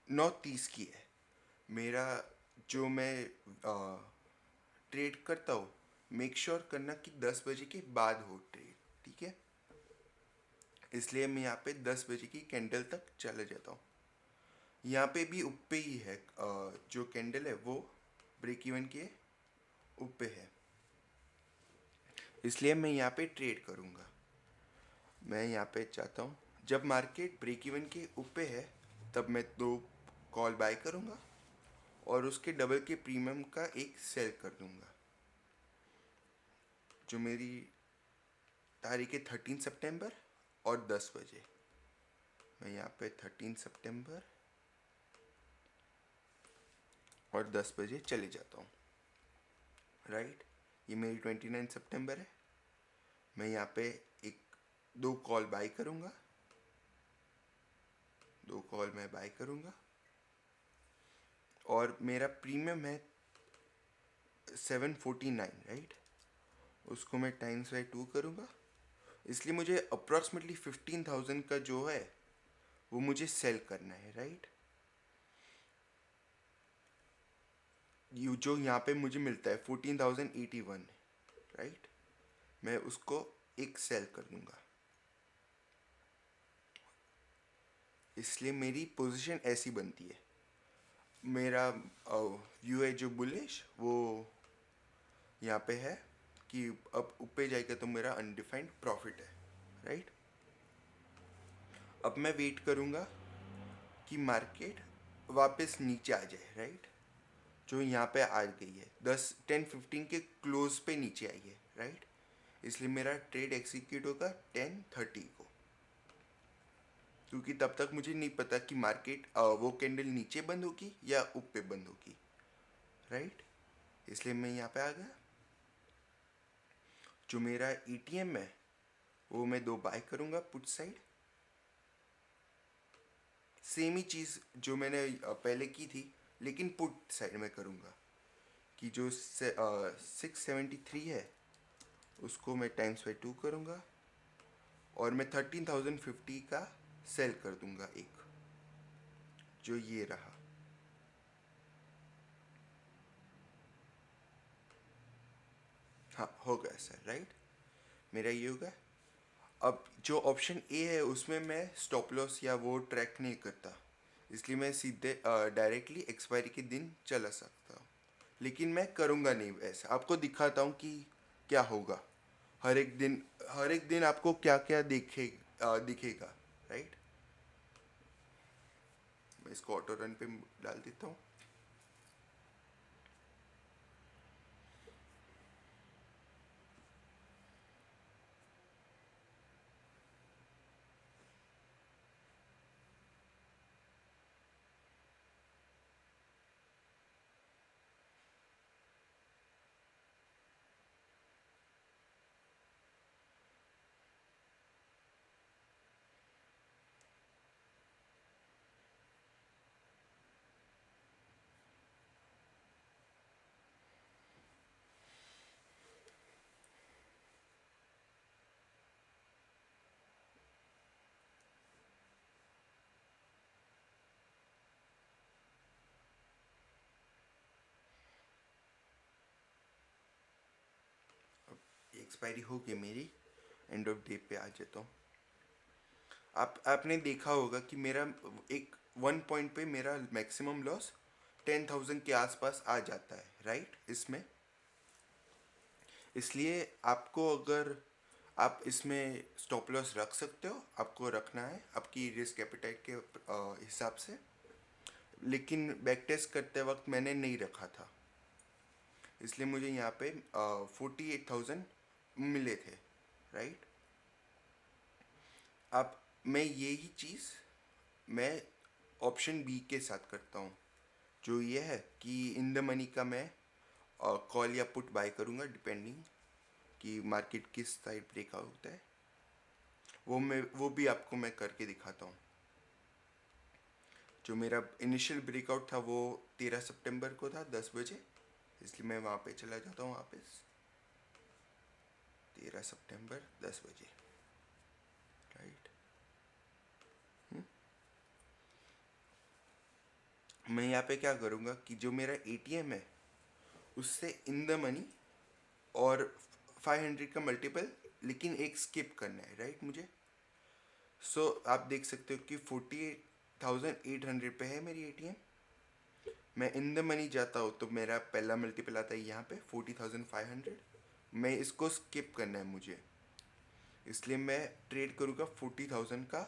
9:30 की है। मेरा जो मैं ट्रेड करता हूँ, मेक श्योर करना कि 10 बजे के बाद हो ट्रेड, ठीक है। इसलिए मैं यहाँ पे 10 बजे की कैंडल तक चला जाता हूँ। यहाँ पे भी ऊपर ही है, जो कैंडल है वो ब्रेक इवन के ऊपर है, इसलिए मैं यहाँ पे ट्रेड करूँगा। मैं यहाँ पे चाहता हूँ जब मार्केट ब्रेक इवन के ऊपर है तब मैं 2 कॉल बाय करूँगा और उसके डबल के प्रीमियम का एक सेल कर दूँगा। जो मेरी तारीख है 13 सितंबर और 10 बजे। मैं यहाँ पे 13 सितंबर और 10 बजे चले जाता हूँ, राइट। ये मेरी 29 सितंबर है। मैं यहाँ पे एक 2 कॉल बाय करूँगा, 2 कॉल मैं बाय करूँगा और मेरा प्रीमियम है 749, राइट। उसको मैं टाइम्स बाई 2 करूँगा, इसलिए मुझे अप्रॉक्सीमेटली 15,000 का जो है वो मुझे सेल करना है, राइट। यू जो यहाँ पे मुझे मिलता है 14,081, राइट, मैं उसको एक सेल कर दूंगा। इसलिए मेरी पोजीशन ऐसी बनती है। मेरा व्यू है जो बुलिश वो यहाँ पे है कि अब ऊपर जाएगा तो मेरा अनडिफाइंड प्रॉफिट है, राइट। अब मैं वेट करूँगा कि मार्केट वापस नीचे आ जाए, राइट। जो यहाँ पे आ गई है 10-10-15 के क्लोज पे नीचे आई है, राइट। इसलिए मेरा ट्रेड एग्जीक्यूट होगा 10:30 को, क्योंकि तब तक मुझे नहीं पता कि मार्केट वो कैंडल नीचे बंद होगी या ऊपर बंद होगी, राइट। इसलिए मैं यहाँ पे आ गया। जो मेरा ETM है वो मैं 2 बाय करूँगा पुट साइड। सेम ही चीज़ जो मैंने पहले की थी, लेकिन पुट साइड में करूँगा कि जो 673 है उसको मैं टाइम्स बाई 2 करूँगा और मैं 13,050 का सेल कर दूँगा एक, जो ये रहा। हाँ, हो गया सर, राइट। मेरा ये हो गया। अब जो ऑप्शन ए है उसमें मैं स्टॉप लॉस या वो ट्रैक नहीं करता, इसलिए मैं सीधे डायरेक्टली एक्सपायरी के दिन चला सकता हूँ। लेकिन मैं करूँगा नहीं ऐसा, आपको दिखाता हूँ कि क्या होगा। हर एक दिन आपको क्या क्या दिखेगा, राइट। मैं इसको ऑटो रन पे डाल देता हूँ। एक्सपायरी हो गई मेरी, एंड ऑफ डे पे आ जाता हूँ। आपने देखा होगा कि मेरा एक 1 पॉइंट पे मेरा मैक्सिमम लॉस 10,000 के आसपास आ जाता है, राइट। इसमें इसलिए आपको, अगर आप इसमें स्टॉप लॉस रख सकते हो, आपको रखना है आपकी रिस्क एपेटाइट के हिसाब से। लेकिन बैक टेस्ट करते वक्त मैंने नहीं रखा था, इसलिए मुझे यहाँ पे 48,000 मिले थे, राइट। अब मैं यही चीज़ मैं ऑप्शन बी के साथ करता हूँ, जो ये है कि इन द मनी का मैं कॉल या पुट बाय करूँगा, डिपेंडिंग कि मार्केट किस साइड ब्रेकआउट होता है। वो भी आपको मैं करके दिखाता हूँ। जो मेरा इनिशियल ब्रेकआउट था वो 13 सितंबर को था 10 बजे, इसलिए मैं वहाँ पे चला जाता हूँ वापस। 13 सितंबर 10 बजे, राइट। मैं यहाँ पे क्या करूँगा कि जो मेरा ATM है उससे इन द मनी और 500 का मल्टीपल, लेकिन एक स्किप करना है, राइट मुझे। सो आप देख सकते हो कि 48,800 पे है मेरी ATM। मैं इन द मनी जाता हूँ तो मेरा पहला मल्टीपल आता है यहाँ पे 40,500। मैं इसको स्किप करना है मुझे, इसलिए मैं ट्रेड करूँगा 40,000 का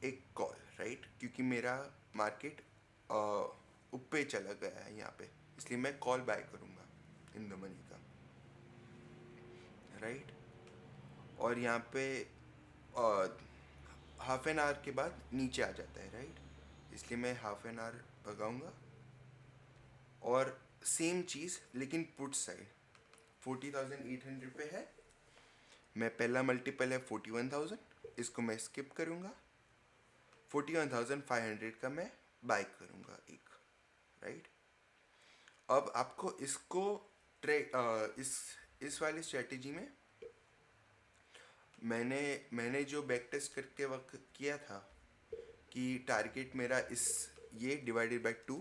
एक कॉल, राइट, क्योंकि मेरा मार्केट ऊपर चला गया है यहाँ पे, इसलिए मैं कॉल बाय करूँगा इन द मनी का, राइट। और यहाँ पे हाफ एन आवर के बाद नीचे आ जाता है, राइट, इसलिए मैं हाफ एन आवर भगाऊँगा। और सेम चीज़ लेकिन पुट साइड 40,800 पे है। मैं पहला मल्टीपल है 41,000, इसको मैं स्किप करूँगा। 41,500 का मैं बाय करूँगा एक, राइट। अब आपको इसको इस वाली स्ट्रेटेजी में मैंने जो बैक टेस्ट करके वक्त किया था कि टारगेट मेरा इस ये डिवाइडेड बाय 2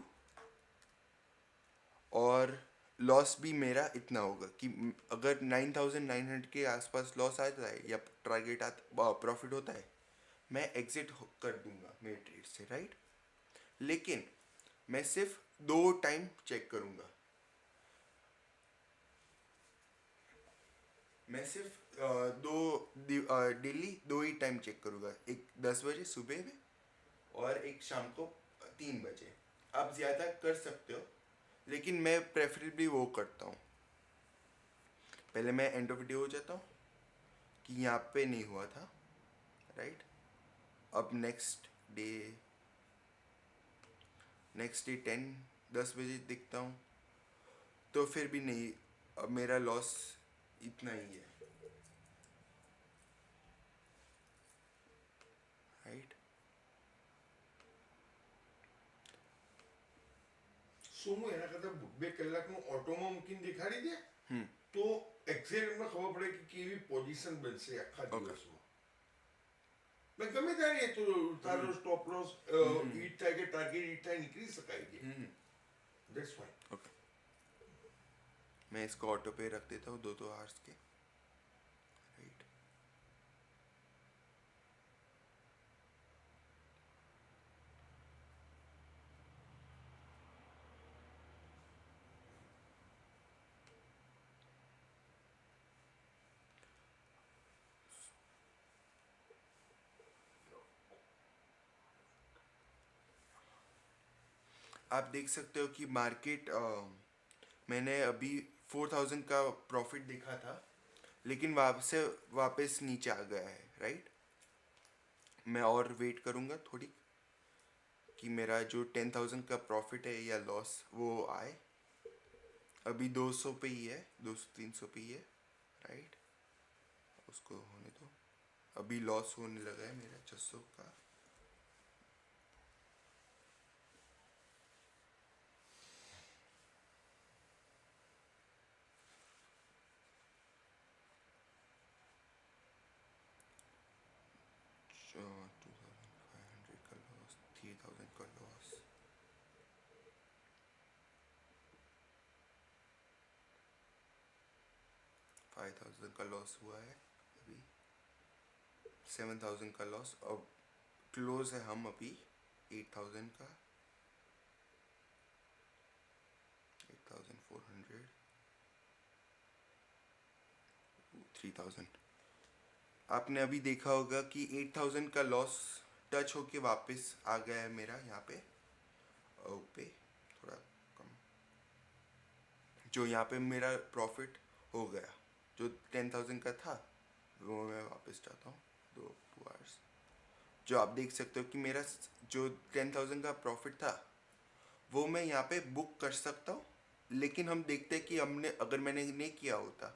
और लॉस भी मेरा इतना होगा कि अगर 9,900 के आसपास लॉस आता है या टारगेट आता प्रॉफिट होता है, मैं एग्जिट कर दूंगा मेरे ट्रेड से, राइट। लेकिन मैं सिर्फ 2 टाइम चेक करूंगा। मैं सिर्फ डेली 2 ही टाइम चेक करूंगा, एक 10 बजे सुबह में और एक शाम को 3 बजे। आप ज़्यादा कर सकते हो, लेकिन मैं प्रेफरेबली वो करता हूँ। पहले मैं एंड ऑफ डे हो जाता हूँ कि यहाँ पे नहीं हुआ था, राइट। अब नेक्स्ट डे 10 बजे दिखता हूँ तो फिर भी नहीं, अब मेरा लॉस इतना ही है, राइट। શું હું એના કરતાં બે કલાકનું ઓટોમાં મૂકીને દેખાડી દે તો એક્ઝેક્ટ એમને ખબર પડે કે કેવી પોઝિશન બનશે આખા દિવસમાં. મેં ગમે ત્યારે તો તારો સ્ટોપ લોસ હિટ થાય કે ટાર્ગેટ હિટ થાય નીકળી શકાય છે. That's fine. ओके, मैं इसको ऑटो पे रख देता हूँ 2-2 आवर्स के, राइट। आप देख सकते हो कि मार्केट मैंने अभी 4,000 का प्रॉफिट देखा था, लेकिन वापस नीचे आ गया है, राइट। मैं और वेट करूँगा थोड़ी कि मेरा जो 10,000 का प्रॉफिट है या लॉस वो आए। अभी 200 पे ही है, 200-300 पे ही है, राइट। उसको होने दो। अभी लॉस होने लगा है मेरा 600 का। जो 2,500 का लॉस, 3,000 का लॉस, 5,000 का लॉस हुआ है अभी, 7,000 का लॉस। अब क्लोज है हम अभी 8,000 का, 8,400, 3,000। आपने अभी देखा होगा कि 8,000 का लॉस टच होके वापस आ गया है मेरा यहाँ पे थोड़ा कम, जो यहाँ पे मेरा प्रॉफिट हो गया, जो 10,000 का था वो मैं वापस जाता हूँ 2 आवर्स। जो आप देख सकते हो कि मेरा जो 10,000 का प्रॉफिट था वो मैं यहाँ पे बुक कर सकता हूँ, लेकिन हम देखते हैं कि अगर मैंने नहीं किया होता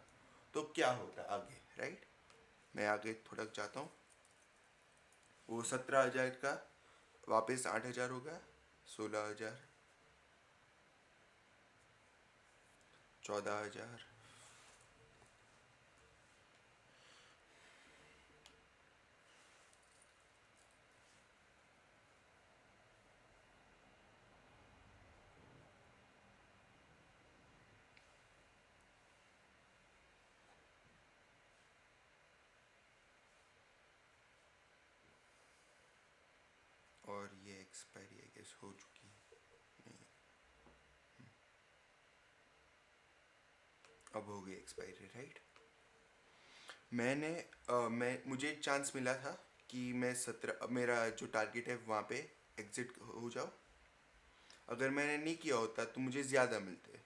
तो क्या होता आगे, राइट। मैं आगे थोड़ा जाता हूँ। वो 17,000 का वापस 8,000 हो गया, 16,000, 14,000, और ये एक्सपायरी आई गेस हो चुकी है, नहीं, अब हो गई एक्सपायरी, राइट। मुझे चांस मिला था कि मैं 17, मेरा जो टारगेट है वहाँ पे एग्जिट हो जाओ। अगर मैंने नहीं किया होता तो मुझे ज़्यादा मिलते।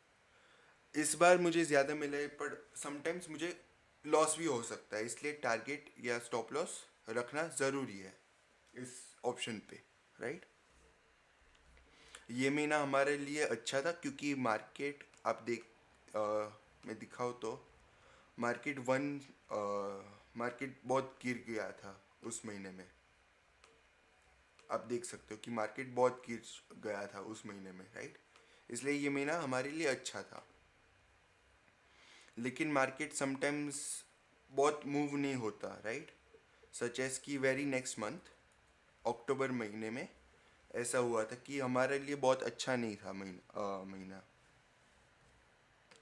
इस बार मुझे ज़्यादा मिले, पर समटाइम्स मुझे लॉस भी हो सकता है, इसलिए टारगेट या स्टॉप लॉस रखना ज़रूरी है इस ऑप्शन पे, राइट। ये महीना हमारे लिए अच्छा था क्योंकि मार्केट आप मैं दिखाऊँ तो मार्केट बहुत गिर गया था उस महीने में। आप देख सकते हो कि मार्केट बहुत गिर गया था उस महीने में, राइट। इसलिए ये महीना हमारे लिए अच्छा था। लेकिन मार्केट समटाइम्स बहुत मूव नहीं होता, राइट। सच एज कि वेरी नेक्स्ट मंथ अक्टूबर महीने में ऐसा हुआ था कि हमारे लिए बहुत अच्छा नहीं था महीना।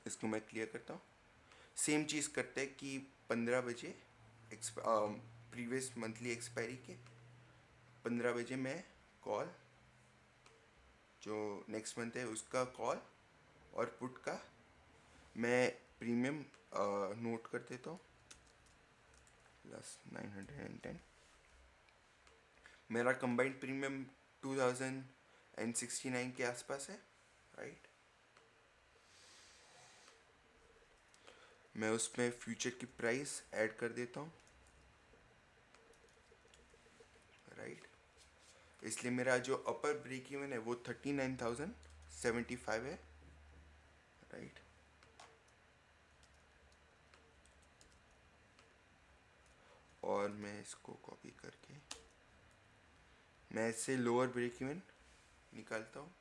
इसको मैं क्लियर करता हूँ। सेम चीज़ करते हैं कि 15 बजे प्रीवियस मंथली एक्सपायरी के 15 बजे मैं कॉल, जो नेक्स्ट मंथ है उसका कॉल और पुट का मैं प्रीमियम नोट कर देता हूँ, +910। मेरा कंबाइंड प्रीमियम 2069 के आसपास है, राइट। मैं उसमें फ्यूचर की प्राइस ऐड कर देता हूँ, राइट। इसलिए मेरा जो अपर ब्रेक इवन है वो 39,075 है, राइट। और मैं इसको कॉपी करके मैं इससे लोअर ब्रेक इवन निकालता हूँ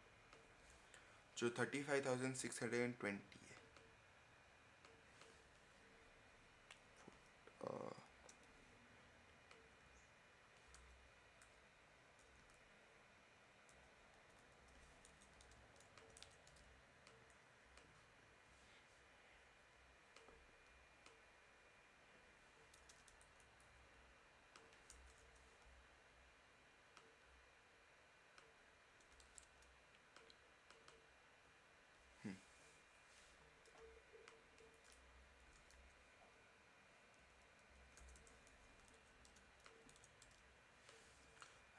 जो 35,620 है।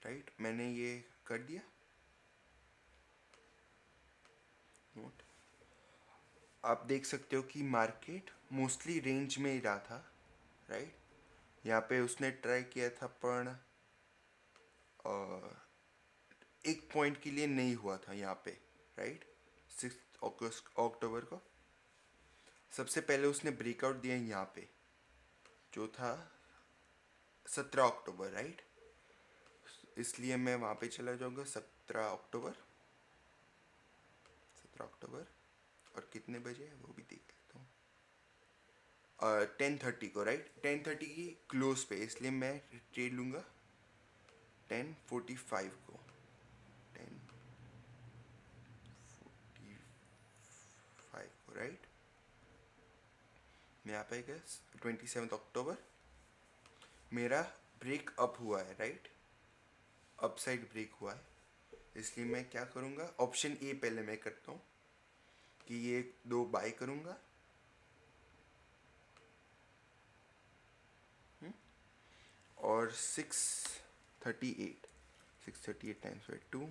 राइट, मैंने ये कर दिया नोट। आप देख सकते हो कि मार्केट मोस्टली रेंज में ही रहा था, राइट। यहाँ पे उसने ट्राई किया था पर एक पॉइंट के लिए नहीं हुआ था यहाँ पे, राइट। 6 अक्टूबर को सबसे पहले उसने ब्रेकआउट दिया यहाँ पे जो था 17 अक्टूबर, राइट। इसलिए मैं वहाँ पे चला जाऊँगा 17 अक्टूबर और कितने बजे है वो भी देख लेता हूँ। 10:30 को, राइट। 10:30 की क्लोज पे, इसलिए मैं ट्रेड लूँगा 10:45 को। 10:45 को, राइट। मैं यहाँ पे गया 27 अक्टूबर, मेरा ब्रेक अप हुआ है, राइट। अपसाइड ब्रेक हुआ है, इसलिए मैं क्या करूँगा, ऑप्शन ए पहले मैं करता हूँ कि ये दो बाय करूँगा, और 638 टाइम्स बाई 2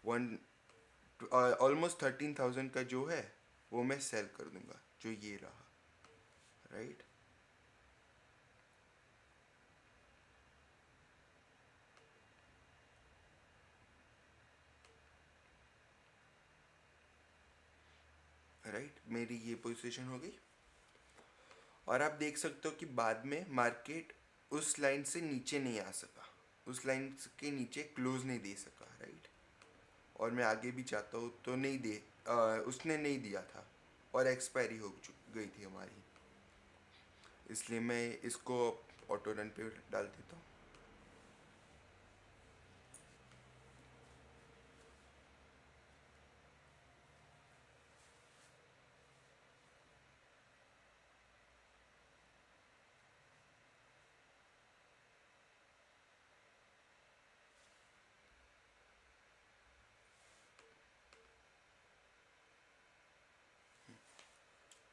1 ऑलमोस्ट 13,000 का जो है वो मैं सेल कर दूंगा, जो ये रहा, राइट। राइट, मेरी ये पोजीशन हो गई। और आप देख सकते हो कि बाद में मार्केट उस लाइन से नीचे नहीं आ सका, उस लाइन के नीचे क्लोज नहीं दे सका, राइट। और मैं आगे भी चाहता हूँ तो नहीं दे उसने नहीं दिया था और एक्सपायरी हो गई थी हमारी, इसलिए मैं इसको ऑटो रन पे डाल देता हूँ।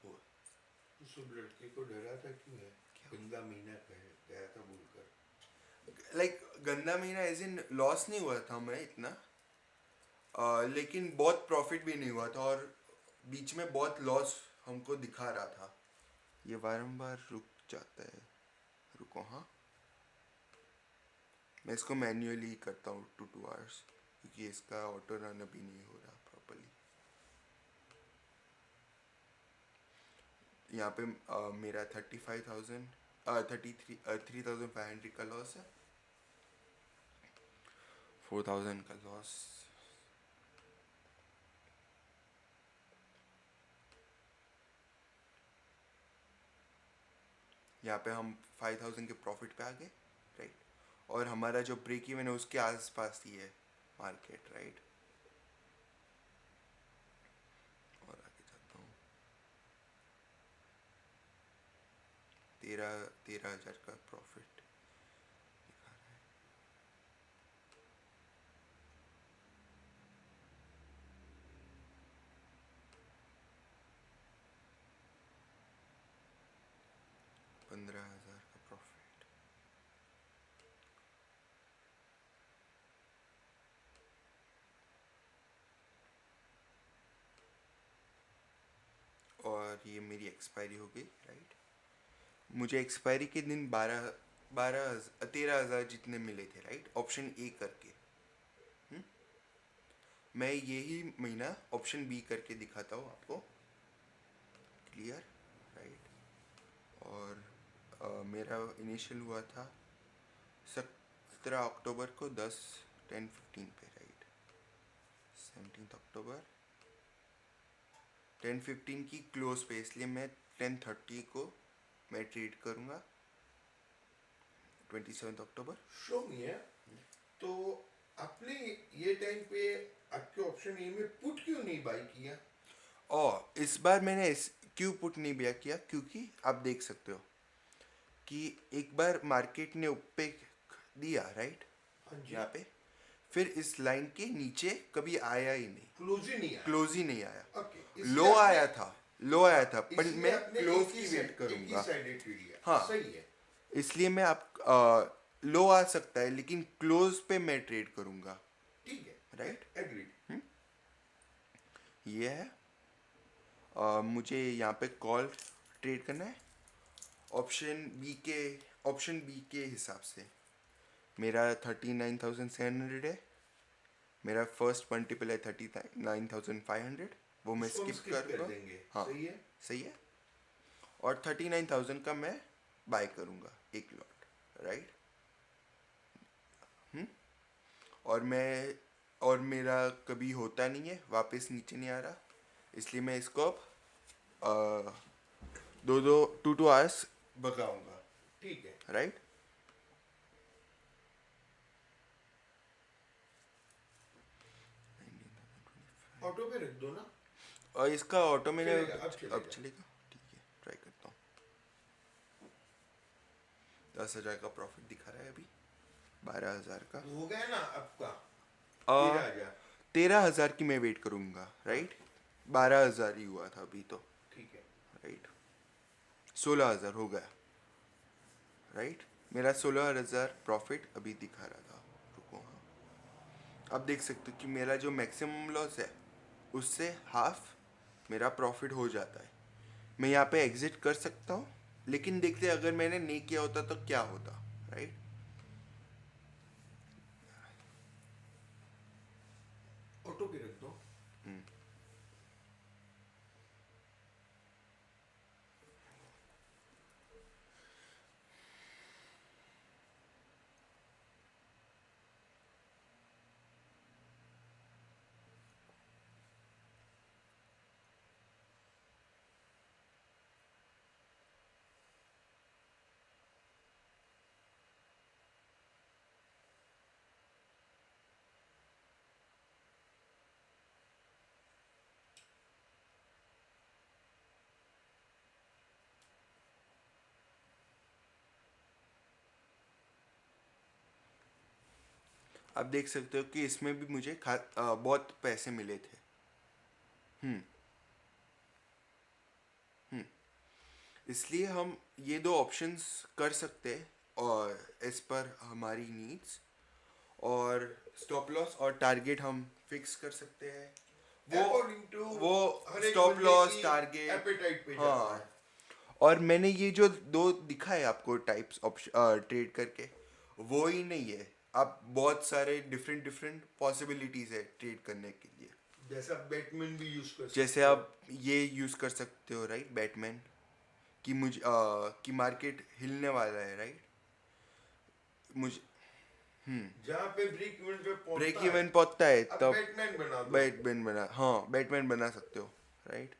वो उस लड़के को डराता क्यों है? गंदा महीना कहे गया था बोलकर। लाइक गंदा महीना एज इन लॉस नहीं हुआ था मैं इतना, लेकिन बहुत प्रॉफिट भी नहीं हुआ था और बीच में बहुत लॉस हमको दिखा रहा था। ये बारंबार रुक जाता है, रुको, हाँ। मैं इसको मैन्युअली करता हूँ 2 आवर्स, क्योंकि इसका ऑटो रन अभी नहीं हो रहा प्रॉपरली। यहाँ पे मेरा 3,500 का लॉस है, 4,000 का लॉस। यहाँ पे हम 5000 के प्रॉफिट पे आ गए, राइट। और हमारा जो ब्रेक इवन है उसके आसपास ही है मार्केट, राइट। और आगे जाता हूँ। 13,000 का प्रॉफिट दिखा रहा है। $15,000 का प्रॉफिट। और ये मेरी एक्सपायरी हो गई, राइट। मुझे एक्सपायरी के दिन 13,000 जितने मिले थे, राइट, ऑप्शन ए करके। मैं यही महीना ऑप्शन बी करके दिखाता हूँ आपको, क्लियर, राइट। और मेरा इनिशियल हुआ था 17 अक्टूबर को 10:15 पे, राइट। 17 अक्टूबर 10:15 की क्लोज पे, इसलिए मैं 10:30 को मैं ट्रेड करूँगा 27 अक्टूबर। शो मी है। तो आपने ये टाइम पे आपके ऑप्शन ए में पुट क्यों नहीं बाय किया? और इस बार मैंने क्यों पुट नहीं बिया किया, क्योंकि आप देख सकते हो कि एक बार मार्केट ने ऊपर दिया, राइट, हाँ जी। यहाँ पे, फिर इस लाइन के नीचे कभी आया ही नहीं, क्लोज ही नहीं आया। क्लोज ही नहीं आया। ओके, लो आया था, लो आया था, पर इसलिए मैं आपने क्लोज एक ही की साइड- वेट करूंगा। एक ही साइडेड ट्रेड लिया। हाँ। सही है। इसलिए मैं लो आ सकता है लेकिन क्लोज पे मैं ट्रेड करूंगा, ठीक है, राइट। एग्रीड। ये है। मुझे यहाँ पे कॉल ट्रेड करना है ऑप्शन बी के हिसाब से। मेरा 39,700 है, मेरा फर्स्ट मल्टीपल है 39,500, वो मैं उसको हम स्किप skip कर करूँगा। देंगे। हाँ, सही है। सही है। और 39,000 का मैं बाय करूँगा एक लॉट, राइट। और मेरा कभी होता नहीं है, वापस नीचे नहीं आ रहा, इसलिए मैं इसको अब 2 आवर्स भगाऊंगा, ठीक है। राइट। ऑटो पे रख दो ना। और इसका ऑटो मैंने चलेगा, अब चलेगा। अब चलेगा, ठीक है, ट्राई करता हूँ। 10,000 का प्रॉफिट दिखा रहा है अभी, 12,000 का। हो गया ना आपका? आ, 13,000। 13,000 की मैं वेट करूँगा, राइट। 12,000 ही हुआ था अभी तो, ठीक है। राइट। 16,000 हो गया, राइट। मेरा 16,000 प्रॉफिट अभी दिखा रहा था। रुको, हाँ, आप देख सकते हो कि मेरा जो मैक्सिमम लॉस है उससे हाफ मेरा प्रॉफिट हो जाता है। मैं यहाँ पे एग्जिट कर सकता हूँ, लेकिन देखते अगर मैंने नहीं किया होता तो क्या होता, राइट। ऑटो पे रख दो। आप देख सकते हो कि इसमें भी मुझे बहुत पैसे मिले थे। इसलिए हम ये 2 ऑप्शंस कर सकते हैं और इस पर हमारी नीड्स और स्टॉप लॉस और टारगेट हम फिक्स कर सकते हैं। According to वो हर एक स्टॉप बंदे लॉस की टारगेट, appetite पे जाता हाँ। है। और मैंने ये जो 2 दिखाए आपको टाइप्स ऑप्शन ट्रेड करके, वो ही नहीं है। आप बहुत सारे डिफरेंट डिफरेंट पॉसिबिलिटीज है ट्रेड करने के लिए। जैसा बैटमैन भी यूज कर जैसे सकते हो। आप ये यूज कर सकते हो, राइट, बैटमैन, कि कि मार्केट हिलने वाला है, राइट। मुझे जहाँ पे ब्रेक इवन पे ब्रेक पहुंचता है, इवन पहुंचता है अब तब बैटमैन बना दो। बैटमैन बना, हाँ, बैटमैन बना सकते हो, राइट।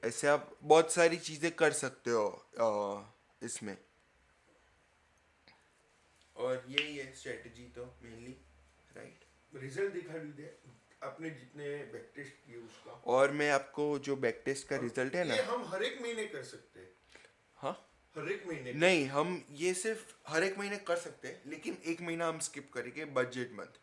ऐसे आप बहुत सारी चीज़ें कर सकते हो इसमें। और यही है स्ट्रेटजी तो मेनली, राइट। रिजल्ट दिखा दीजिए आपने जितने बैक टेस्ट किए उसका। और मैं आपको जो बैक टेस्ट का और रिजल्ट है ये ना। हम हर एक महीने कर सकते हैं, हाँ। हर एक महीने कर नहीं, सकते हम ये सिर्फ हर एक महीने कर सकते हैं, लेकिन एक महीना हम स्किप करेंगे, बजट मंथ।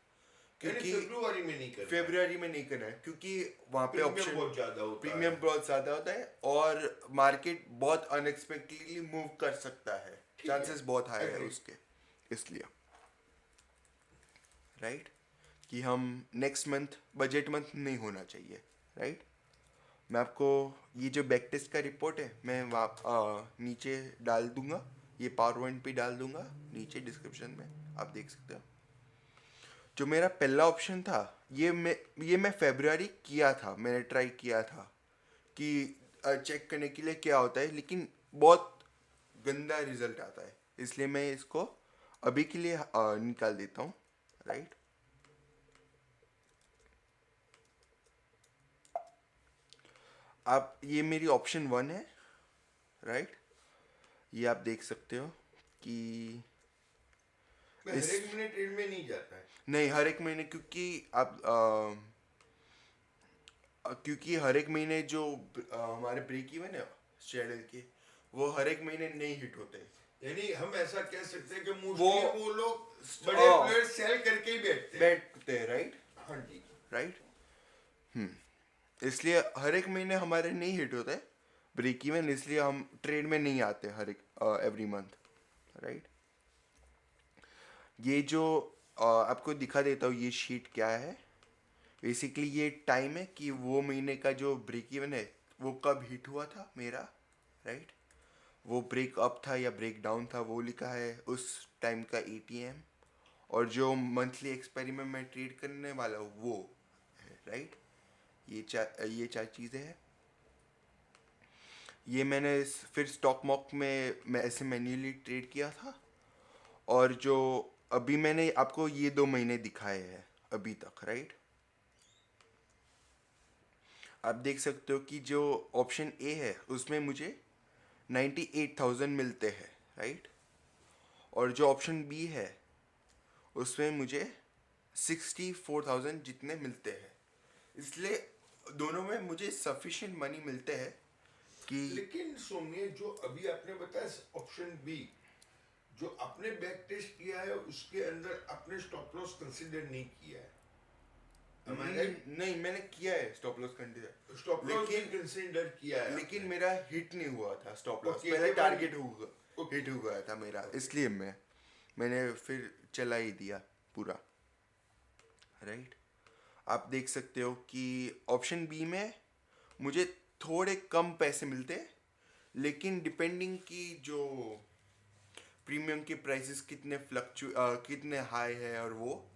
हैं, यानी क्योंकि फरवरी में नहीं करना है। फेब्रुआरी में नहीं करना है, क्योंकि वहाँ पे प्रीमियम ऑप्शन बहुत ज्यादा होता प्रीमियम है। बहुत ज़्यादा होता है और मार्केट बहुत अनएक्सपेक्टेडली मूव कर सकता है, ठीक है, चांसेस बहुत हाई है एग्री। उसके। इसलिए राइट, कि हम नेक्स्ट मंथ बजट मंथ नहीं होना चाहिए, राइट। मैं आपको ये जो बैक टेस्ट का रिपोर्ट है मैं वहाँ नीचे डाल दूंगा, ये पावर पॉइंट पे डाल दूंगा नीचे डिस्क्रिप्शन में, आप देख सकते हो। जो मेरा पहला ऑप्शन था, ये मैं फेब्रुआरी किया था, मैंने ट्राई किया था कि चेक करने के लिए क्या होता है, लेकिन बहुत गंदा रिजल्ट आता है, इसलिए मैं इसको अभी के लिए निकाल देता हूँ, राइट। आप ये मेरी ऑप्शन 1 है, राइट। ये आप देख सकते हो कि मैं हर इस एक महीने ट्रेड में नहीं जाता है। नहीं, हर एक महीने, क्योंकि आप क्योंकि हर एक महीने जो हमारे ब्रेक इवन है चैनल के, वो हर एक महीने नहीं हिट होते। यानी हम ऐसा कह सकते हैं कि वो मोस्टली वो लोग बड़े प्लेयर सेल करके ही बैठते हैं। बैठते हैं, राइट। हाँ जी। राइट। इसलिए हर एक महीने हमारे नहीं हिट होते ब्रेक इवन, इसलिए हम ट्रेड में नहीं आते हर एक एवरी मंथ, राइट। ये जो आपको दिखा देता हूँ, ये शीट क्या है। बेसिकली ये टाइम है कि वो महीने का जो ब्रेक इवन है वो कब हिट हुआ था मेरा, राइट। वो ब्रेक अप था या ब्रेक डाउन था वो लिखा है, उस टाइम का एटीएम, और जो मंथली एक्सपायरी में मैं ट्रेड करने वाला हूँ वो है, राइट। ये चार चीज़ें हैं। ये मैंने फिर स्टॉक मॉक में मैं ऐसे मैन्युअली ट्रेड किया था, और जो अभी मैंने आपको ये 2 महीने दिखाए हैं अभी तक, राइट। आप देख सकते हो कि जो ऑप्शन ए है उसमें मुझे 98,000 मिलते हैं, राइट। और जो ऑप्शन बी है उसमें मुझे 64,000 जितने मिलते हैं, इसलिए दोनों में मुझे सफिशिएंट मनी मिलते हैं कि लेकिन सोमिया, जो अभी आपने बताया ऑप्शन बी, जो आपने बैक टेस्ट किया है उसके अंदर आपने स्टॉप लॉस कंसीडर नहीं किया है। Am I right? नहीं, मैंने किया है stop loss consider, stop loss भी लेकिन कंसीडर किया है लेकिन आपने। मेरा हिट नहीं हुआ था स्टॉप लॉस, ओके, पहले केवल टारगेट हुआ, ओके, हिट हुआ था मेरा, ओके। इसलिए मैंने फिर चला ही दिया पूरा, राइट। आप देख सकते हो कि ऑप्शन बी में मुझे थोड़े कम पैसे मिलते हैं, लेकिन डिपेंडिंग की जो प्रीमियम के प्राइसेस कितने हाई है, और वो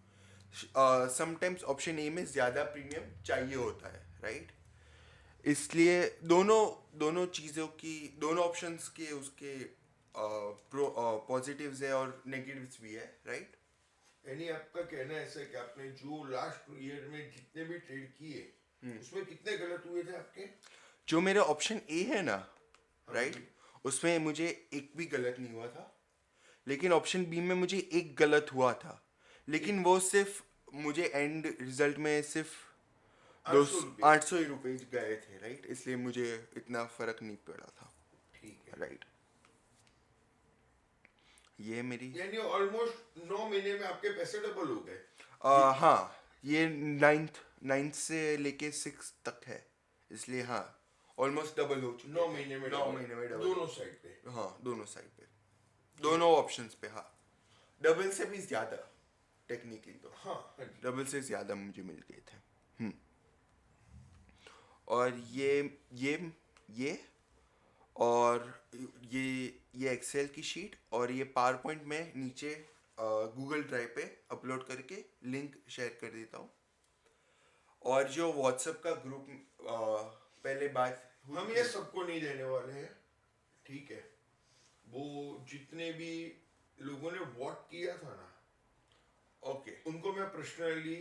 समटाइम्स ऑप्शन ए में ज़्यादा प्रीमियम चाहिए होता है, राइट। इसलिए दोनों दोनों चीज़ों की, दोनों ऑप्शंस के उसके प्रो पॉजिटिव्स है और नेगेटिव्स भी है, राइट। यानी आपका कहना ऐसा है कि आपने जो लास्ट ईयर में जितने भी ट्रेड किए उसमें कितने गलत हुए थे आपके? जो मेरा ऑप्शन ए है ना, हाँ राइट, जी। उसमें मुझे एक भी गलत नहीं हुआ था, लेकिन ऑप्शन बी में मुझे एक गलत हुआ था, लेकिन वो सिर्फ मुझे एंड रिजल्ट में सिर्फ दो 800 रुपये। 800 ही रुपये गए थे, राइट। इसलिए मुझे इतना फर्क नहीं पड़ा था, ठीक है। राइट। ये मेरी यानी ऑलमोस्ट 9 महीने में आपके पैसे डबल हो गए। ये हाँ, ये नाइन्थ से लेके 6 तक है, इसलिए हाँ, ऑलमोस्ट डबल हो चुके 9 महीने में 9 महीने में डबल, दोनों साइड पे। हाँ, दोनों साइड पे, दोनों ऑप्शंस पे, हाँ। डबल से भी ज़्यादा टेक्निकली तो, हाँ हाँ जी। डबल से ज़्यादा मुझे मिल गए थे। और ये और ये एक्सेल की शीट और ये पावर पॉइंट में नीचे गूगल ड्राइव पे अपलोड करके लिंक शेयर कर देता हूँ। और जो व्हाट्सएप का ग्रुप पहले बात हुई हम थी, ये सबको नहीं देने वाले हैं, ठीक है। वो जितने भी लोगों ने वोट किया था ना, ओके उनको मैं पर्सनली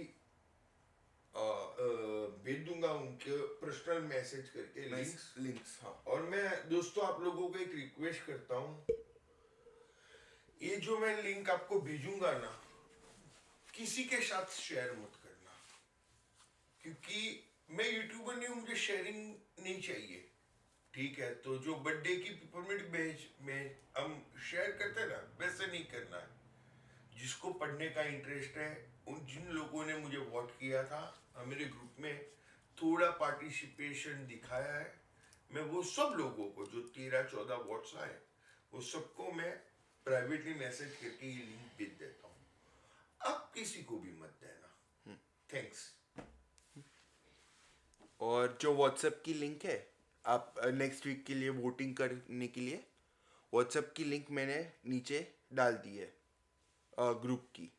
भेज दूंगा उनके पर्सनल मैसेज करके लिंक्स। लिंक्स, हाँ। और मैं दोस्तों आप लोगों को एक रिक्वेस्ट करता हूँ, ये जो मैं लिंक आपको भेजूंगा ना, किसी के साथ शेयर मत करना, क्योंकि मैं यूट्यूबर नहीं हूँ, मुझे शेयरिंग नहीं चाहिए। ठीक है, तो जो बर्थडे की पिपरमिंट बैच में हम शेयर करते हैं ना, वैसे नहीं करना है। जिसको पढ़ने का इंटरेस्ट है, उन जिन लोगों ने मुझे वोट किया था, मेरे ग्रुप में थोड़ा पार्टिसिपेशन दिखाया है, मैं वो सब लोगों को जो 13-14 वोट्स आए, वो सबको मैं प्राइवेटली मैसेज करके ये लिंक भेज देता हूँ। अब किसी को भी मत देना। थैंक्स। और जो व्हाट्सएप की लिंक है, आप नेक्स्ट वीक के लिए वोटिंग करने के लिए व्हाट्सएप की लिंक मैंने नीचे डाल दी है ग्रुप की।